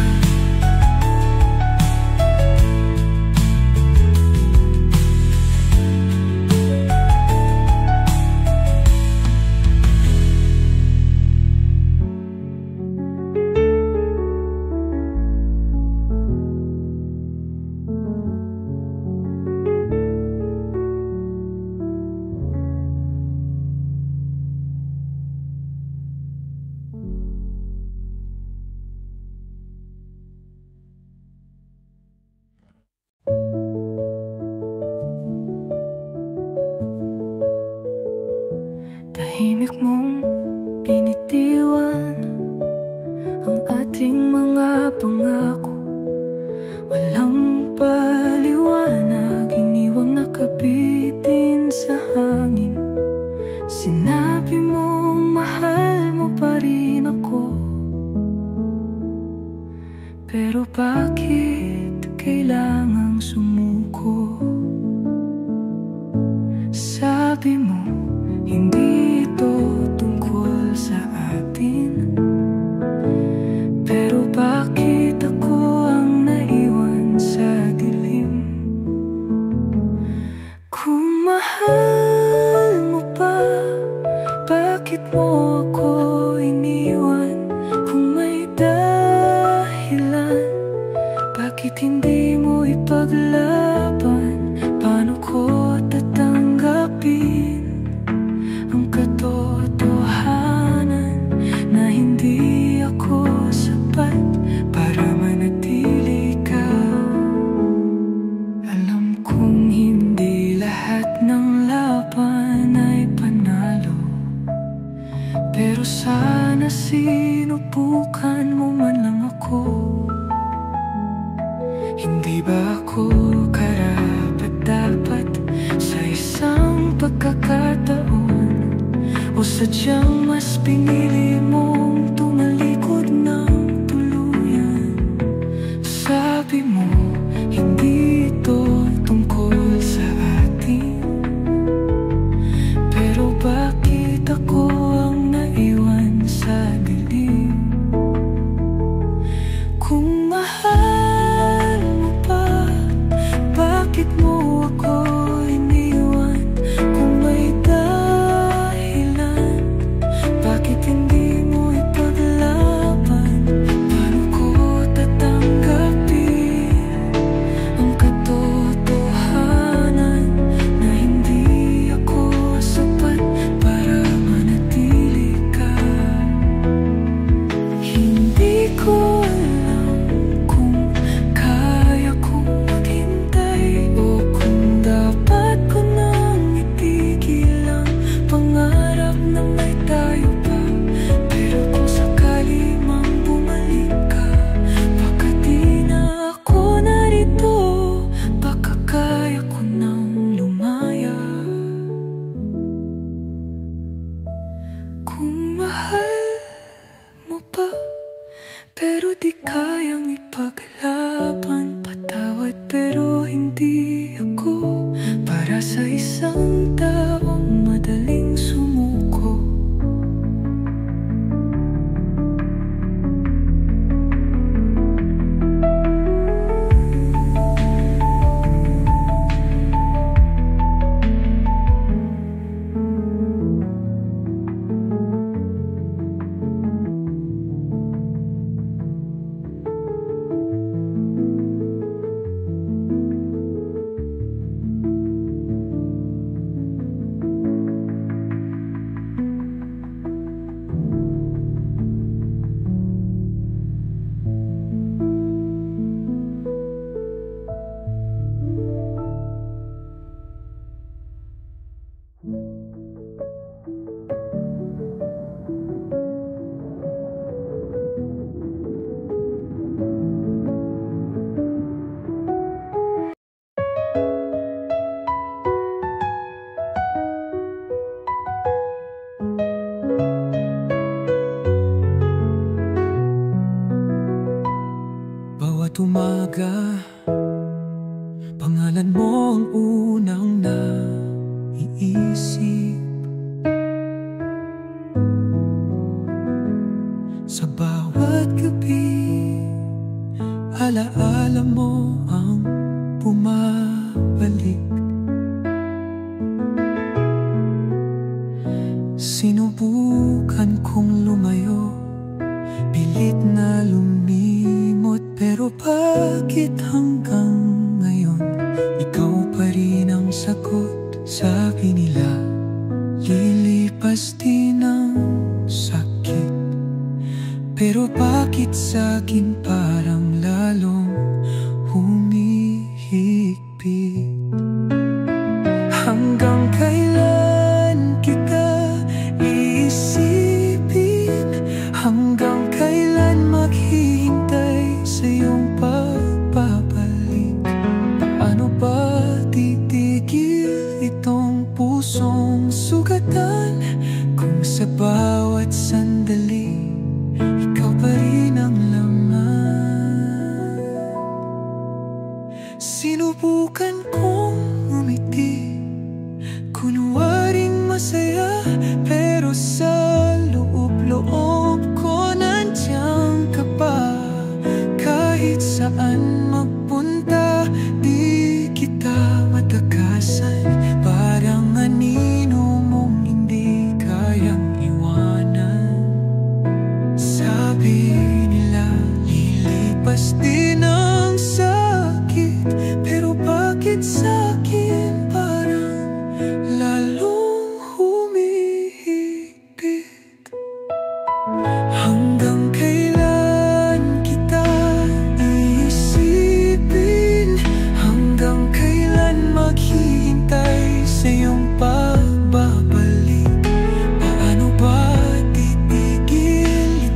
Tahimik mong binitiwan ang ating mga pangako. Walang paliwanag, iniwang nakabitin sa hangin. Sinabi mong mahal mo pa rin ako, pero bakit kailangang sumuko? Sabi mo, hindi ito tungkol sa atin, pero bakit ako ang naiwan sa dilim? Kung mahal mo pa sinubukan mo man lang ako. Hindi ba ako karapat-dapat sa isang pagkakataon? O sadyang mas pinili mong tumalikod ng tuluyan? Sabi mo, hindi ito tungkol sa atin, pero bakit ako ang naiwan sa dilim? Kung mahal mo pa, bakit mo ako iniwan? Kung may dahilan, bakit hindi mo ipaglaban? Paano ko tatanggapin ang katotohanan na hindi ako sapat para manatili ka? Hindi ko alam kung kaya kong maghintay o kung dapat ko nang itigil ang pangarap na may tayo pa. Pero kung sakali mang bumalik ka, baka di na ako narito, baka kaya ko nang lumaya. Kung mahal mo pa, pero di kayang ipaglaban. Patawad pero hindi ako para sa isang taong madaling sumuko. Bawat umaga, pangalan mo ang unang naiisip. Sa bawat gabi, alaala mo ang bumabalik. Sinubukan kong lumayo, pilit na lumimot, pero bakit hanggang ngayon ikaw pa rin ang sagot? Sabi nila, lilipas din ang sakit, pero bakit sa'kin parang lalong humihigpit? Hanggang kailan kita iisipin? Hanggang kailan maghihintay sa iyong pagbabalik? Paano ba titigil itong pusong sugatan kung sa bawat sandali ikaw pa rin ang laman? Sinubukan kong umiti, kunwaring masaya, pero sa loob-loob ko nandiyan ka pa. Kahit saan magpunta, di kita matakasan. Parang anino mong hindi kayang iwanan. Sabi nila, lilipas din ang sakit, pero bakit sa'kin parang lalong humihigpit? Hanggang kailan kita iisipin? Hanggang kailan maghihintay sa iyong pagbabalik? Paano ba titigil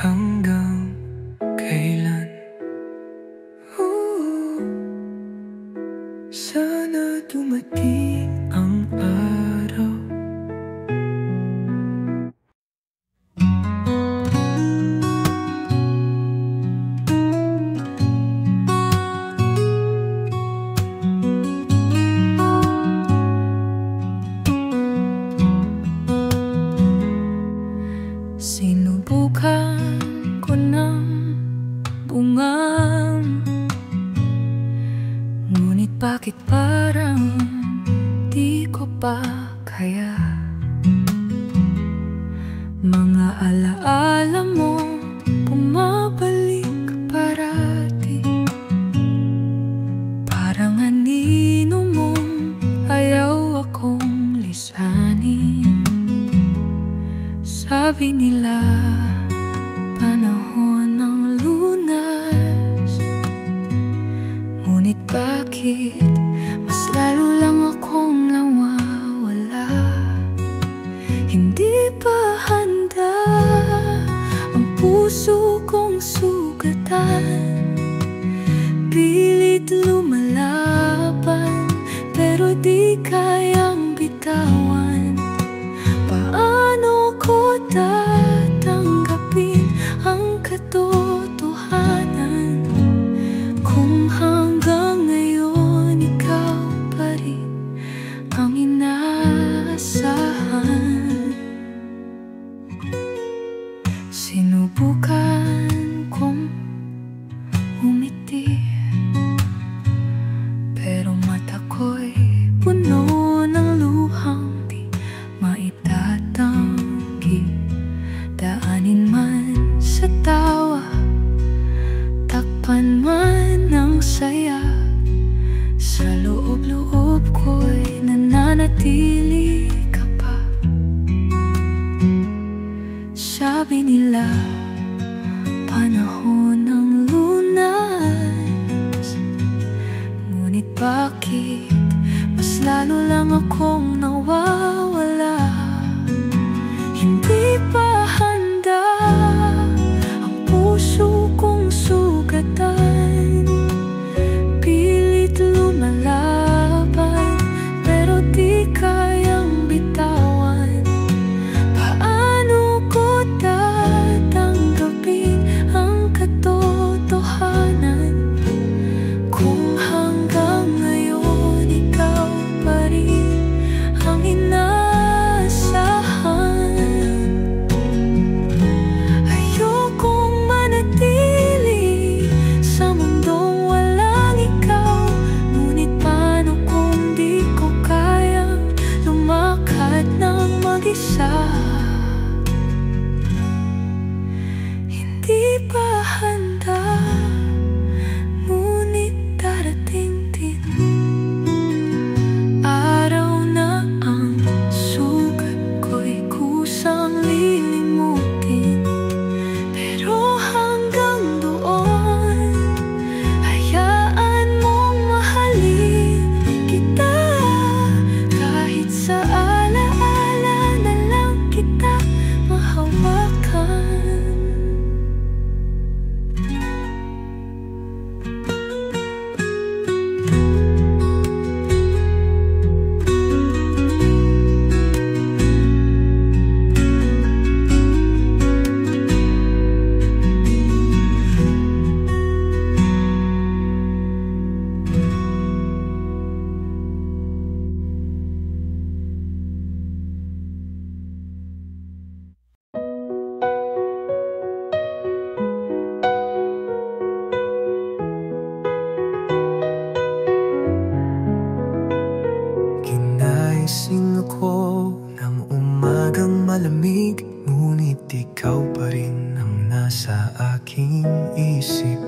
hanggang kailan. Sana dumating ang araw sinubukan ko ng bungang, ngunit bakit parang di ko pa kaya? Mga alaala mo bumabalik parati, parang anino mong ayaw akong lisanin. Sabi nila panahon ng lunas, ngunit bakit mas lalo lang akong nawawala? Hindi ba handa ang puso kong sugatan? Pilit lumalaban pero di kayang bitawan. Paano ko tatanggapin ang katotohanan kung hanggang ngayon ikaw pa rin ang inaasahan? Sinubukan kong umiti, pero mata ko'y puno ng luhang di maitatanggi. Daanin man sa tawa, takpan man ng saya, sa loob-loob ko'y nananatili ka pa. Sabi nila panahon ng lunas, ngunit bakit mas lalo lang akong nawawala? Hindi ba handa ang puso kong sugatan? Pilit lumalaban pero di kayang bitawan. Paano ko tatanggapin ang katotohanan kung hanggang ngayon ikaw pa rin ang inaasahan? Ayokong manatili sa mundong walang ikaw, ngunit paano kung di ko kayang lumakad ng mag-isa? Hindi ba handa, ngunit darating din araw na ang sugat ko'y kusang lilimutin. Pero hanggang doon, hayaan mong mahalin kita, kahit sa alaala na lang kita mahawakan. Ginagising ako ng umagang malamig, ngunit ikaw pa rin ang nasa aking isip.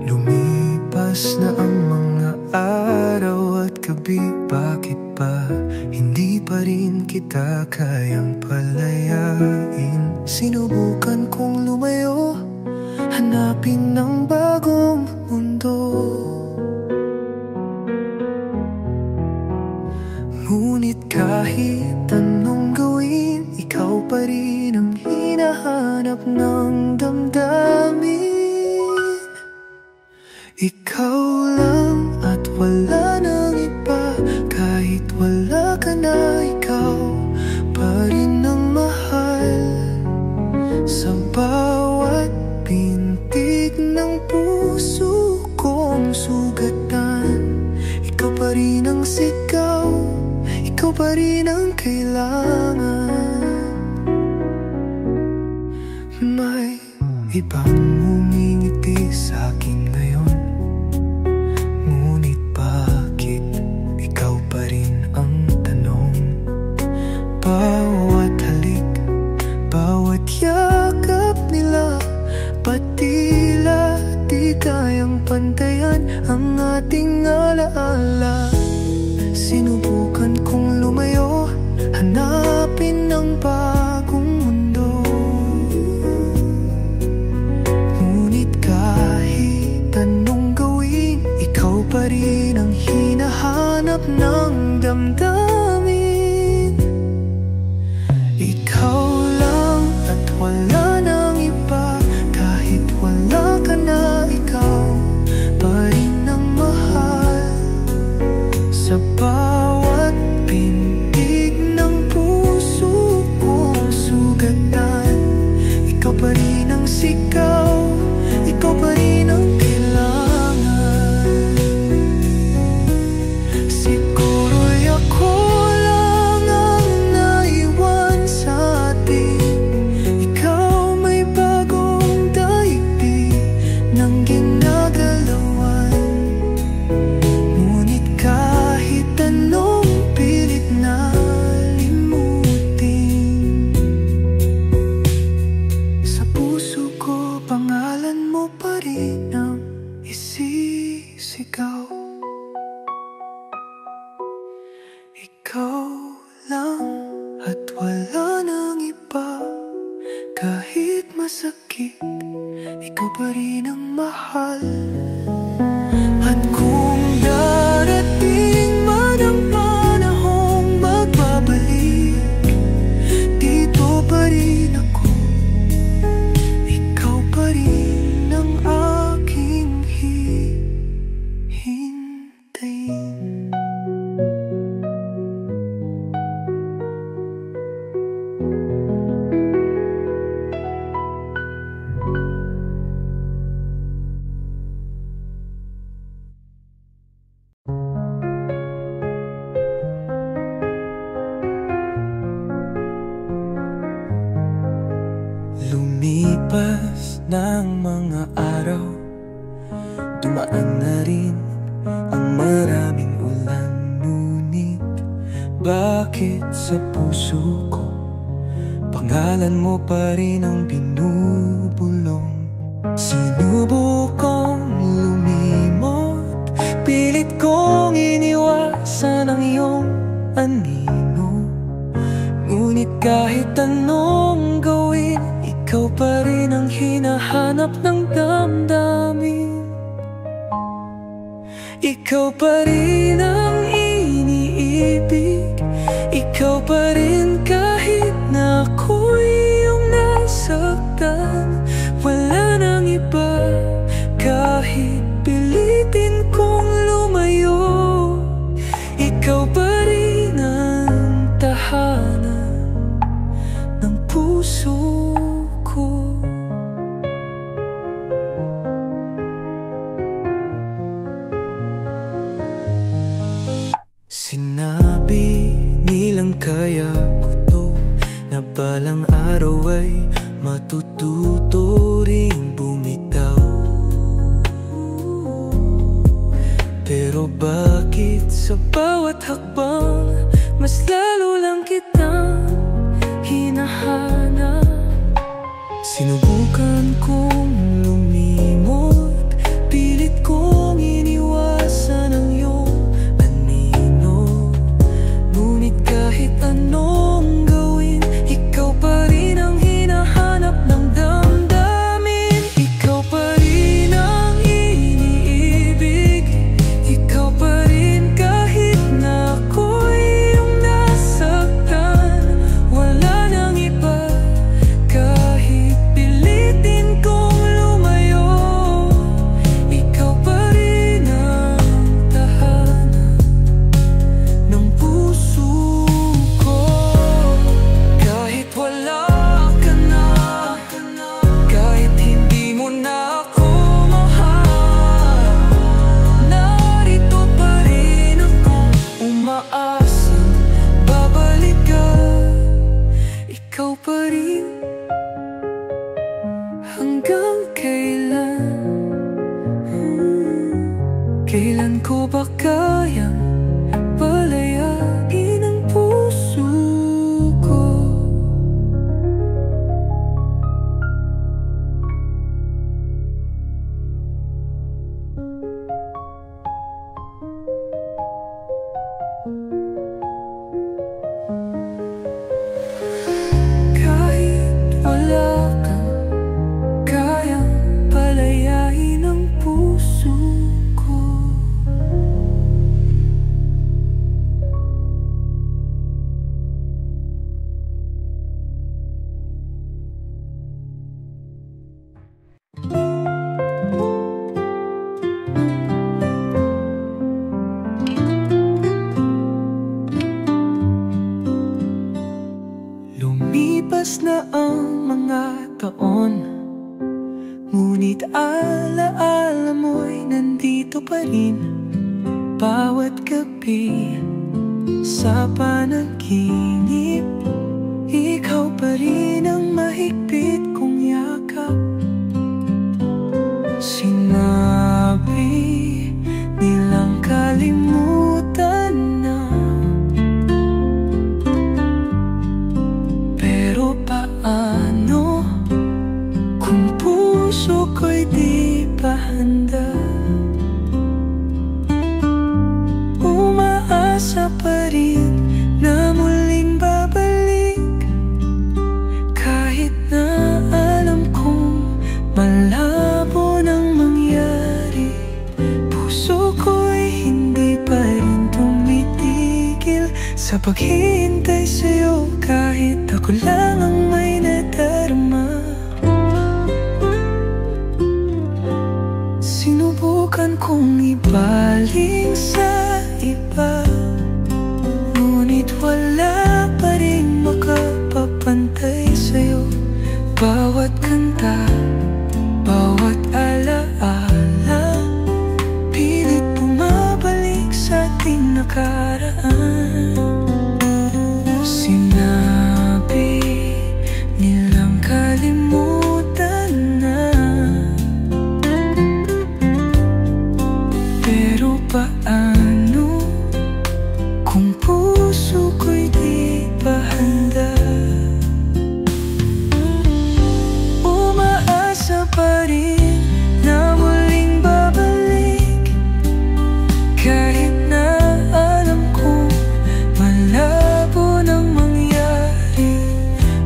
Lumipas na ang mga araw at gabi, bakit ba hindi pa rin kita kayang palayain? Sinubukan kong lumayo, hanapin ng bagong mundo, ngunit kahit anong gawin, ikaw pa rin ang hinahanap. hinahanap ng damdamin. Ikaw lang at wala nang iba. Kahit wala ka na, ikaw pa rin ang mahal. Sa bawat pintig ng puso kong sugatan, ikaw pa rin ang sigaw, ikaw pa rin ang kailangan. May ibang ngumingiti sa akin ngayon, ngunit bakit ikaw pa rin ang tanong? Bawat halik, bawat yakap nila, ba't tila di kayang pantayan ang ating alaala? Sinubukan kong lumayo, hanapin ang bagong mundo, ngunit kahit anong gawin, ikaw pa rin ang hinahanap ng damdamin. Ikaw lang at wala nang iba. Kahit wala ka na, ikaw pa rin ang mahal. Sa bawat pintig ng puso kong sugatan, ikaw pa rin ang sigaw, ikaw pa rin ang kailangan. Siguro'y ako lang ang naiwan sa atin. Ikaw may bagong daigdig ng ginagalawan, ngunit kahit anong pilit na limutin, sa puso ko pangalan mo pa rin ang isisigaw. Ikaw lang at wala nang iba. Kahit masakit, ikaw pa rin ang mahal. At kung darating man ang panahong magbabalik, dito pa rin ako. Ikaw pa rin ang aking hihintayin. Lumipas ng mga araw, dumaan na rin ang maraming ulan, ngunit bakit sa puso ko pangalan mo pa rin ang binubulong? Sinubukong lumimot, pilit kong iniwasan ang iyong anino, ngunit kahit anong gawin, ikaw pa rin ang hinahanap ng damdamin. Ikaw pa rin ang iniibig, ikaw pa rin kahit na ako'y iyong nasaktan. Wala nang iba, kahit pilitin kong lumayo, ikaw pa rin ang tahanan ng puso ko. Sinabi nilang kaya ko to, na balang araw ay matututo ring bumitaw. Pero bakit sa bawat hakbang mas lalo lang kitang hinahanap? Sinubukan kong lumimot, pilit kong iniwasan ang iyong anino, ngunit kahit anong gawin, ikaw pa rin ang hinahanap ng damdamin. Ikaw pa rin ang iniibig, ikaw pa rin kahit na ako'y iyong nasaktan. Wala nang iba, kahit pa kayang palayain ang puso ko. Kahit wala kang kayang palayain ang puso ko. Lumipas na ang mga taon, ngunit alaala mo'y nandito pa rin. Bawat gabi sa panaginip, ikaw pa rin ang mahigpit kong yakap. Sinabi nilang kalimutan na, pero paano kung puso ko'y di pa handa? Umaasa pa rin na muling babalik, kahit na alam kong malabo nang mangyari. Puso ko'y hindi pa rin tumitigil sa paghihintay sa'yo, kahit ako lang ang may nadarama. Sinubukan kong ibaling sa iba, ngunit wala pa rin makapapantay sa'yo. Bawat kanta, bawat alaala, pilit bumabalik sa ating nakaraan. Sinabi nilang kalimutan na, pero paano kung puso ko'y di pa handa? Umaasa pa rin na muling babalik, kahit na alam kong malabo nang mangyari.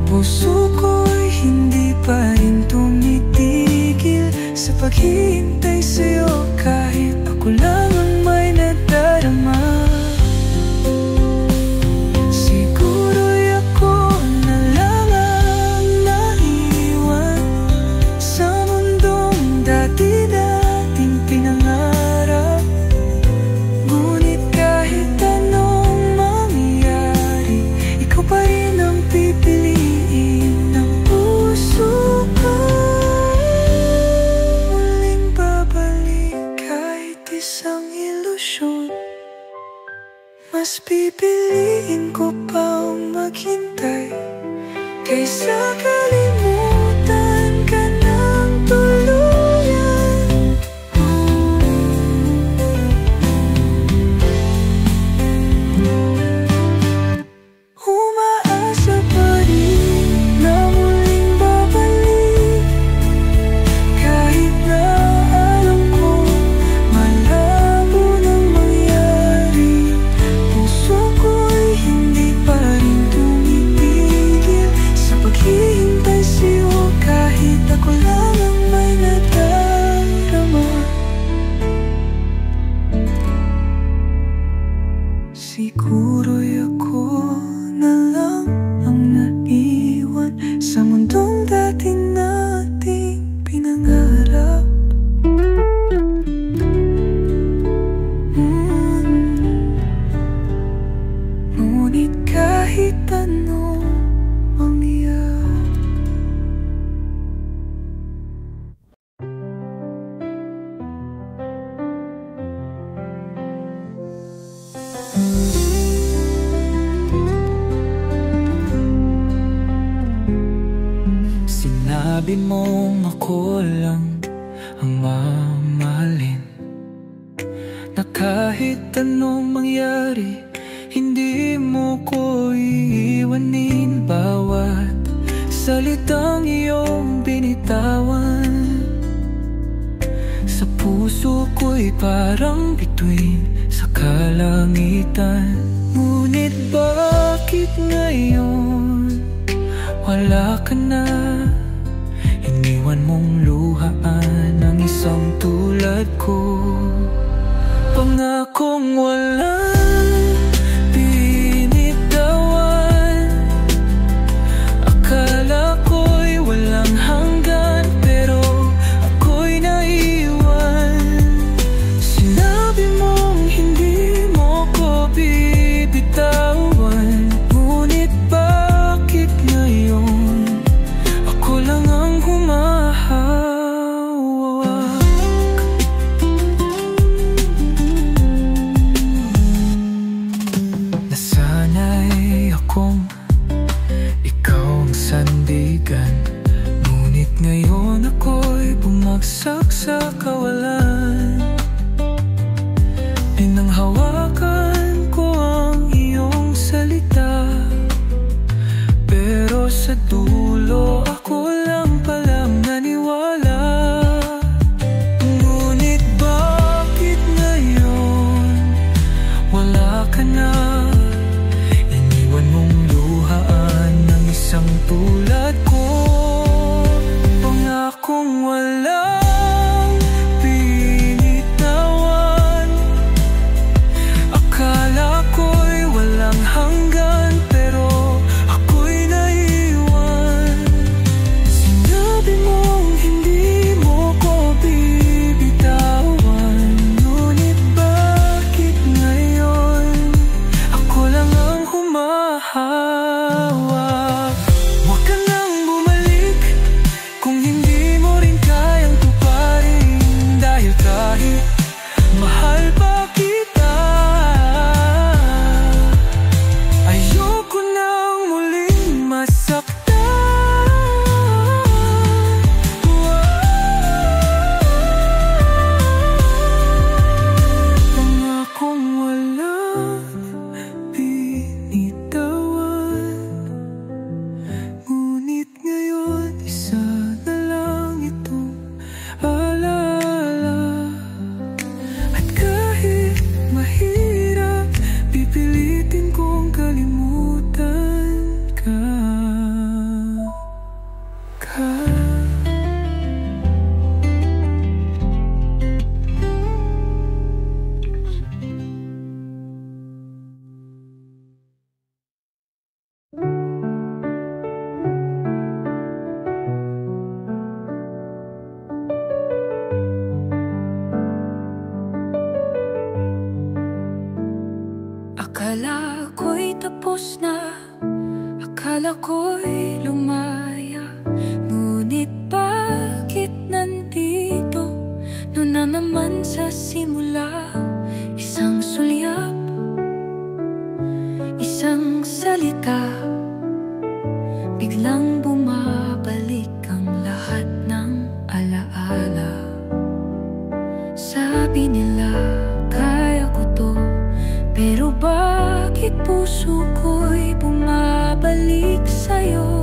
Puso ko'y hindi pa rin tumitigil sa paghihintay sa'yo, kahit ako lang ang may nadarama. Siguro'y ako na lang ang naiwan sa mundong dati-dating pinangarap. Ngunit kahit anong mangyari, ikaw pa rin ang pipiliin ng puso ko. Muling babalik kahit isang ilusyon, mas pipiliin ko pang maghintay kaysa kalimutan ka ng tuluyan. Umaasa pa rin na muling babalik, kahit na alam kong malabo nang mangyari. Puso ko'y hindi pa rin tumitigil sa paghihintay sa'yo, kahit ako lang ang may nadarama. Siguro'y ako na lang ang naiwan sa mundong dati nating pinangarap. Ngunit kahit anong mangyari, sinabi mong ako lang ang mamahalin, na kahit anong mangyari, hindi mo ko iiwanin. Bawat salitang iyong binitawan sa puso ko'y parang bituin sa kalangitan. Ngunit bakit ngayon wala ka na? Iniwan mong luhaan ang isang tulad ko. Pangakong walang binitawan. Akala ko'y walang hanggan, pero ako'y naiwan. Sinabi mong hindi mo ko bibitawan. Ngunit bakit ngayon ako lang ang humahawak? Nasanay akong ikaw ang sandigan, ngunit ngayon ako'y bumagsak sa kawalan. Pinanghawakan ko ang iyong salita, pero sa dulo ako lang palang naniwala. Ngunit bakit ngayon wala ka na? Iniwan mong luhaan ng isang tulad ko. Pangakong walang binitawan. Akala ko'y walang hanggan, pero ako'y naiwan. Sinabi mong hindi mo ko bibitawan. Ngunit bakit ngayon ako lang ang humahawak? Huwag ka nang bumalik kung hindi mo rin kayang tuparin. Dahil kahit mahal pa kita, ayoko nang muling masaktan. Pangakong walang binitawan. Ngunit ngayon isa na lang itong alaala. At kahit mahirap, pipilitin kong kalimutan ka. Akala ko'y tapos na, akala ko'y lumaya. Ngunit bakit nandito? Noon na naman sa simula, isang sulyap, isang salita. Biglang bumabalik ang lahat ng alaala. Sabi nila kaya ko to, pero bakit puso ko'y bumabalik sa'yo?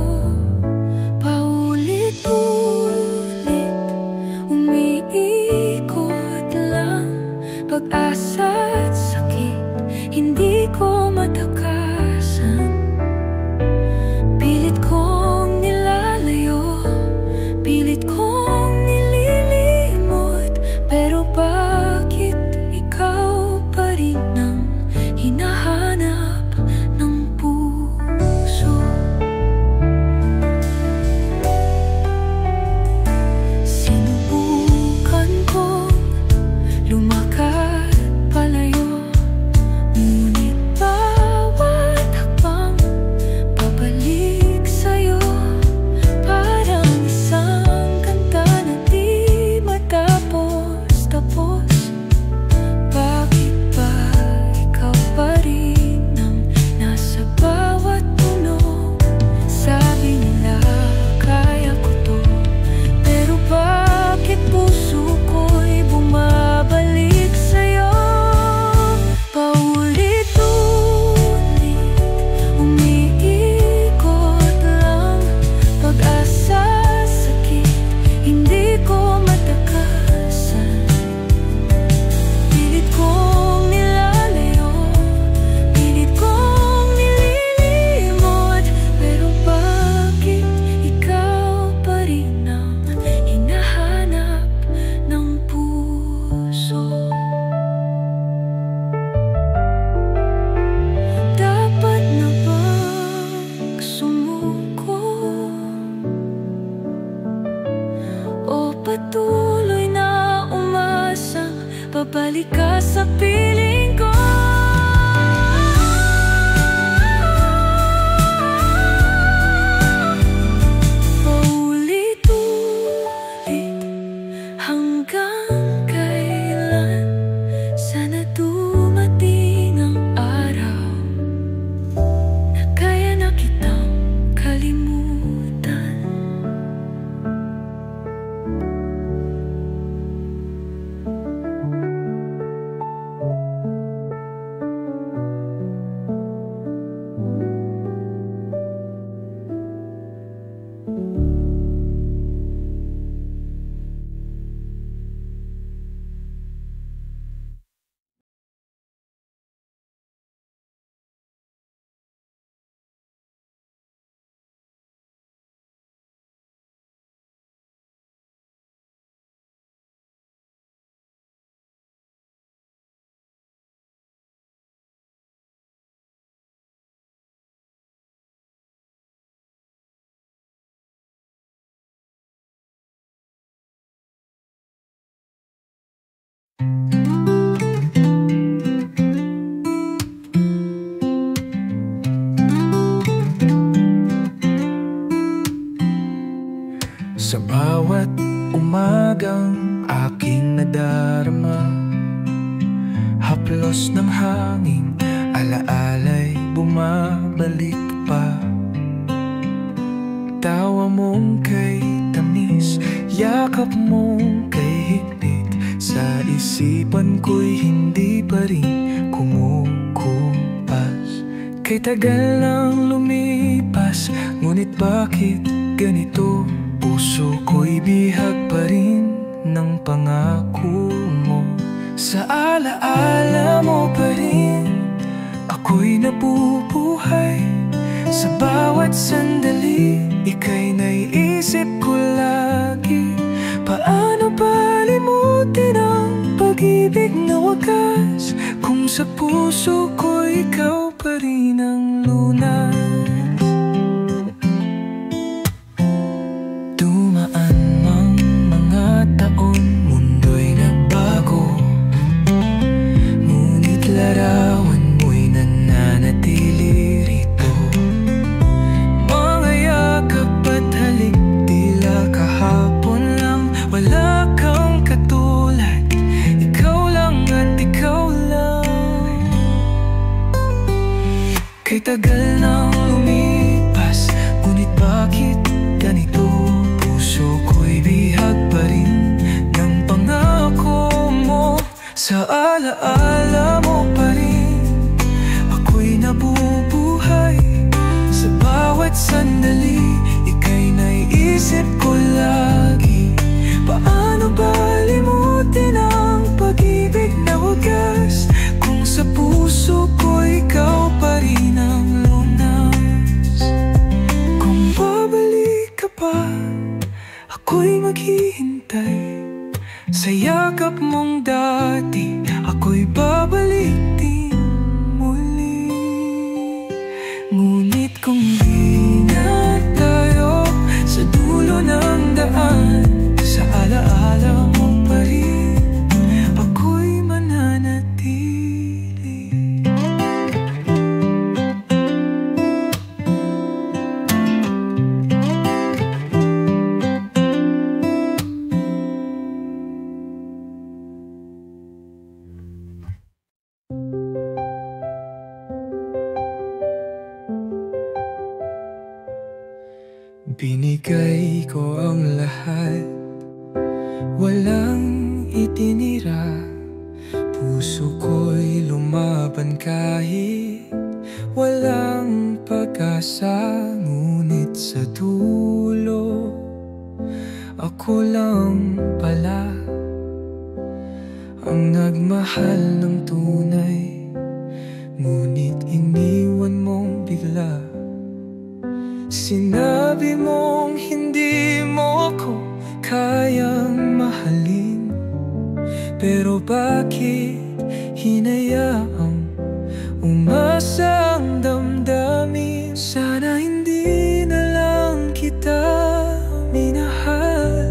patuloy na umasa, babalik ka sa piling ko. Paulit-ulit hanggang kailan? Sana dumating ang araw na kaya na kitang kalimutan. Sa bawat umagang aking nadarama, haplos ng hangin, alaala'y bumabalik pa. Tawa mong kay tamis, yakap mong kay higpit, sa isipan ko'y hindi pa rin kumukumpas. Kay tagal nang lumipas, ngunit bakit ganito? Puso ko'y bihag pa rin ng pangako mo. Sa alaala mo pa rin ako'y nabubuhay. Sa bawat sandali, ika'y naiisip ko lagi. Paano ba limutin ang pag-ibig na wagas, kung sa puso ko ikaw pa rin ang lunas? Kay tagal nang lumipas, ngunit bakit ganito? Puso ko'y bihag pa rin ng pangako mo. Sa alaala mo pa rin ako'y nabubuhay. Sa bawat sandali, ika'y naiisip ko lagi. Paano ba limutin ang pag-ibig na wagas, kung sa puso ko ikaw pa rin ang lunas? Kung babalik ka pa, ako'y maghihintay. Sa yakap mong dati, ako'y babalik din muli. Ngunit kung di na tayo sa dulo ng daan, sa alaala mo pa rin ako'y mananatili. Binigay ko ang lahat, walang itinira. Puso ko'y lumaban kahit walang pag-asa. Ngunit sa dulo, ako lang pala ang nagmahal ng tunay. Ngunit iniwan mong bigla. Sinabi mong hindi mo ako kayang mahalin, pero bakit hinayaang umasa ang damdamin? Sana hindi na lang kita minahal.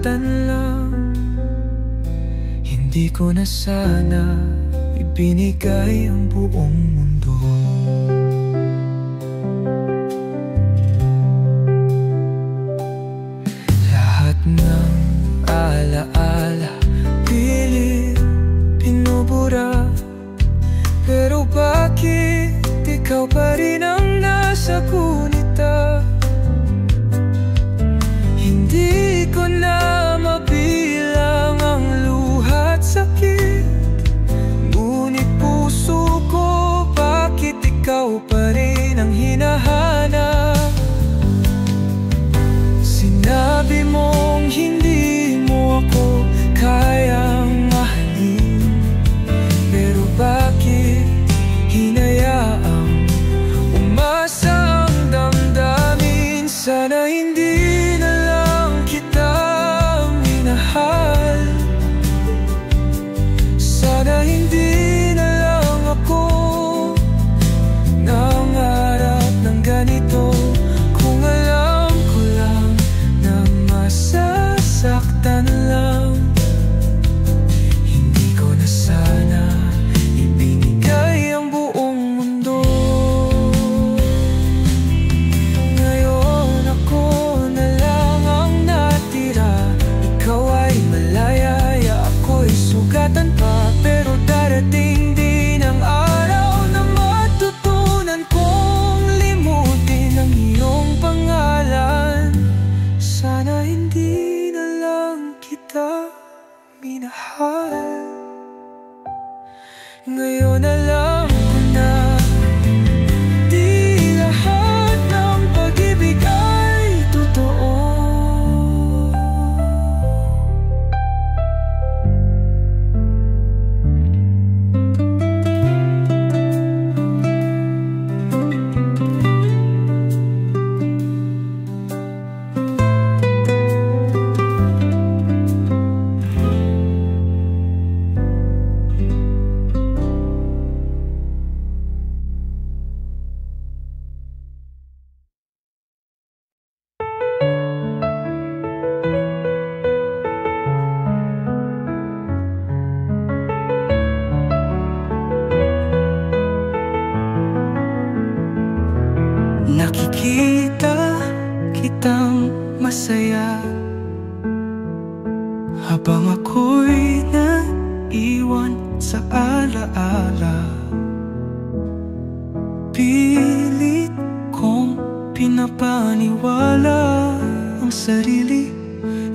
nasasaktan lang. Hindi ko na sana ibinigay ang buong mundo. Lahat ng alaala pilit pinubura, pero bakit ikaw pa rin ang nasa gunita? Hindi ko na mabilang ang luha't sakit, ngunit puso ko, bakit ikaw pa rin ang hinahanap? Sinabi mong hindi mo ako kayang mahalin, pero bakit hinayaang umasa ang damdamin? Sana hindi na lang kita minahal, sana hindi na lang ako nangarap ng ganito. Kung alam ko lang na masasaktan lang, hindi ko na sana ibinigay ang buong mundo. Ngayon ako na lang ang natira, ikaw ay malayaya, ako'y sugatan pa. Pero darating din ang araw na matutunan kong limutin ang iyong pangalan. Sana hindi na lang kita minahal. Ngayon alam ko na di lahat ng pag-ibig ay totoo. Nakikita kitang masaya habang ako'y naiwan sa alaala. Pilit kong pinapaniwala ang sarili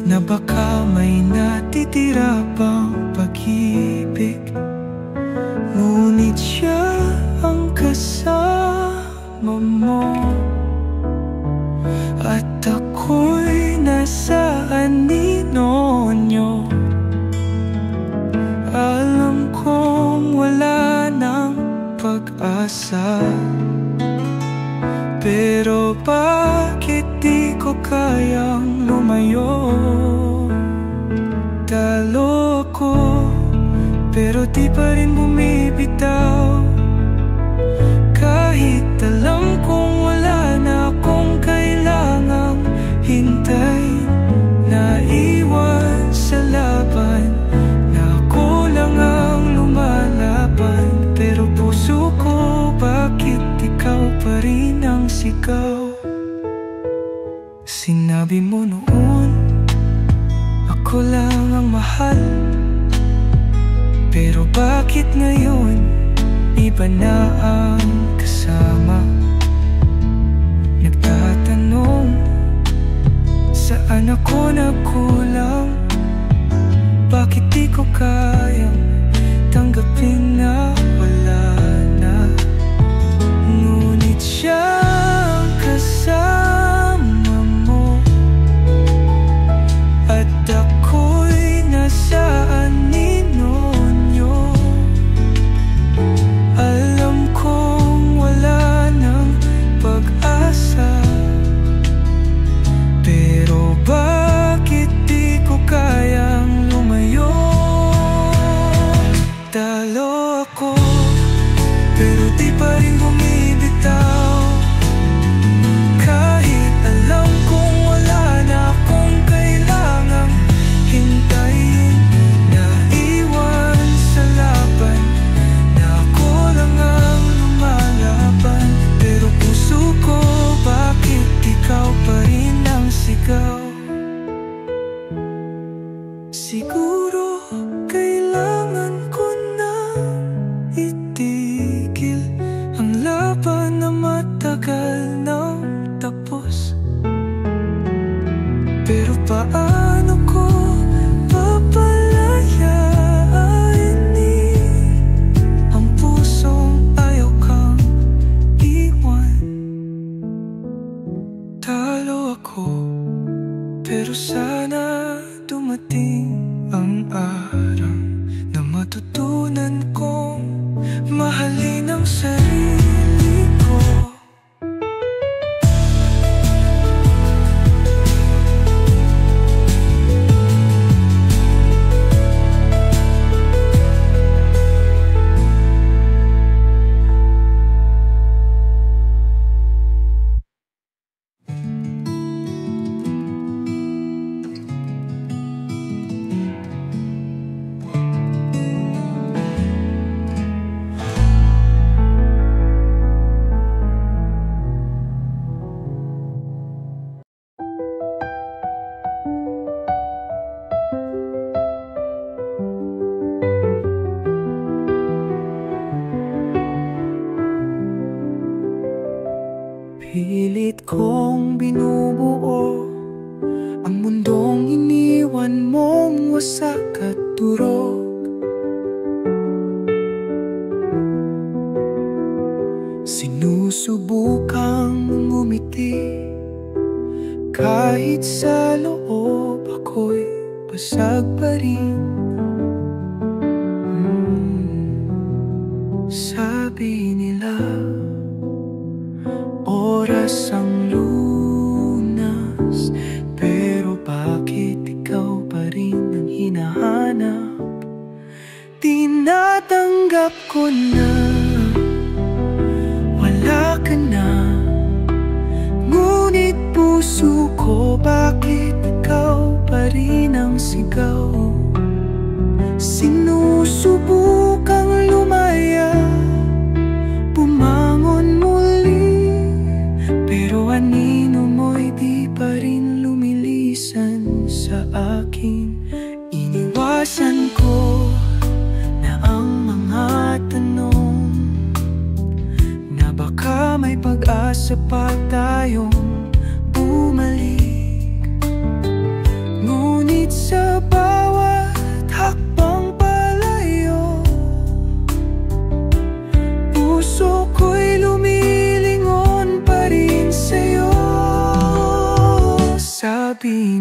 na baka may natitira pang pag-ibig, ngunit siya ang kasama mo. At ako'y nasa anino nyo. Alam kong wala nang pag-asa, pero bakit di ko kayang lumayo? Talo ko, pero di pa rin bumibitaw. Kahit alam kong wala na akong kailangang hintayin, naiwan sa laban na ako lang ang lumalaban. Pero puso ko, bakit ikaw pa rin ang sigaw? Sinabi mo noon, ako lang ang mahal, pero bakit ngayon iba na ang kasama? Nagtatanong, saan ako nagkulang? Bakit di ko kayang tanggapin na wala na? Ngunit siya ang kasama mo, at ako'y nasa anino nyo. Alam kong wala nang pag-asa, pero bakit di ko kaya Siguro kailangan ko nang itigil ang laban na matagal nang tapos. Pero paano ko papalayain ang pusong ayaw kang iwan? Talo ako, pero sana dumating ang araw na matutunan kong mahalin ang sarili ko. Pilit kong binubuo ang mundong iniwan mong wasak at durog. Sinusubukang ngumiti kahit sa loob ako'y basag pa rin. Sabi nila oras ang lunas, pero bakit ikaw pa rin ang hinahanap? Tinatanggap ko na wala ka na, ngunit puso ko, bakit ikaw pa rin ang sigaw? Sinusubukang lumaya, bumangon muli, pero anino mo'y di pa rin lumilisan sa akin. Iniwasan ko na ang mga tanong na baka may pag-asa pa tayong bumalik. Ngunit sa bawat hakbang palayo, puso ko'y lumilingon pa rin sa'yo. Sabi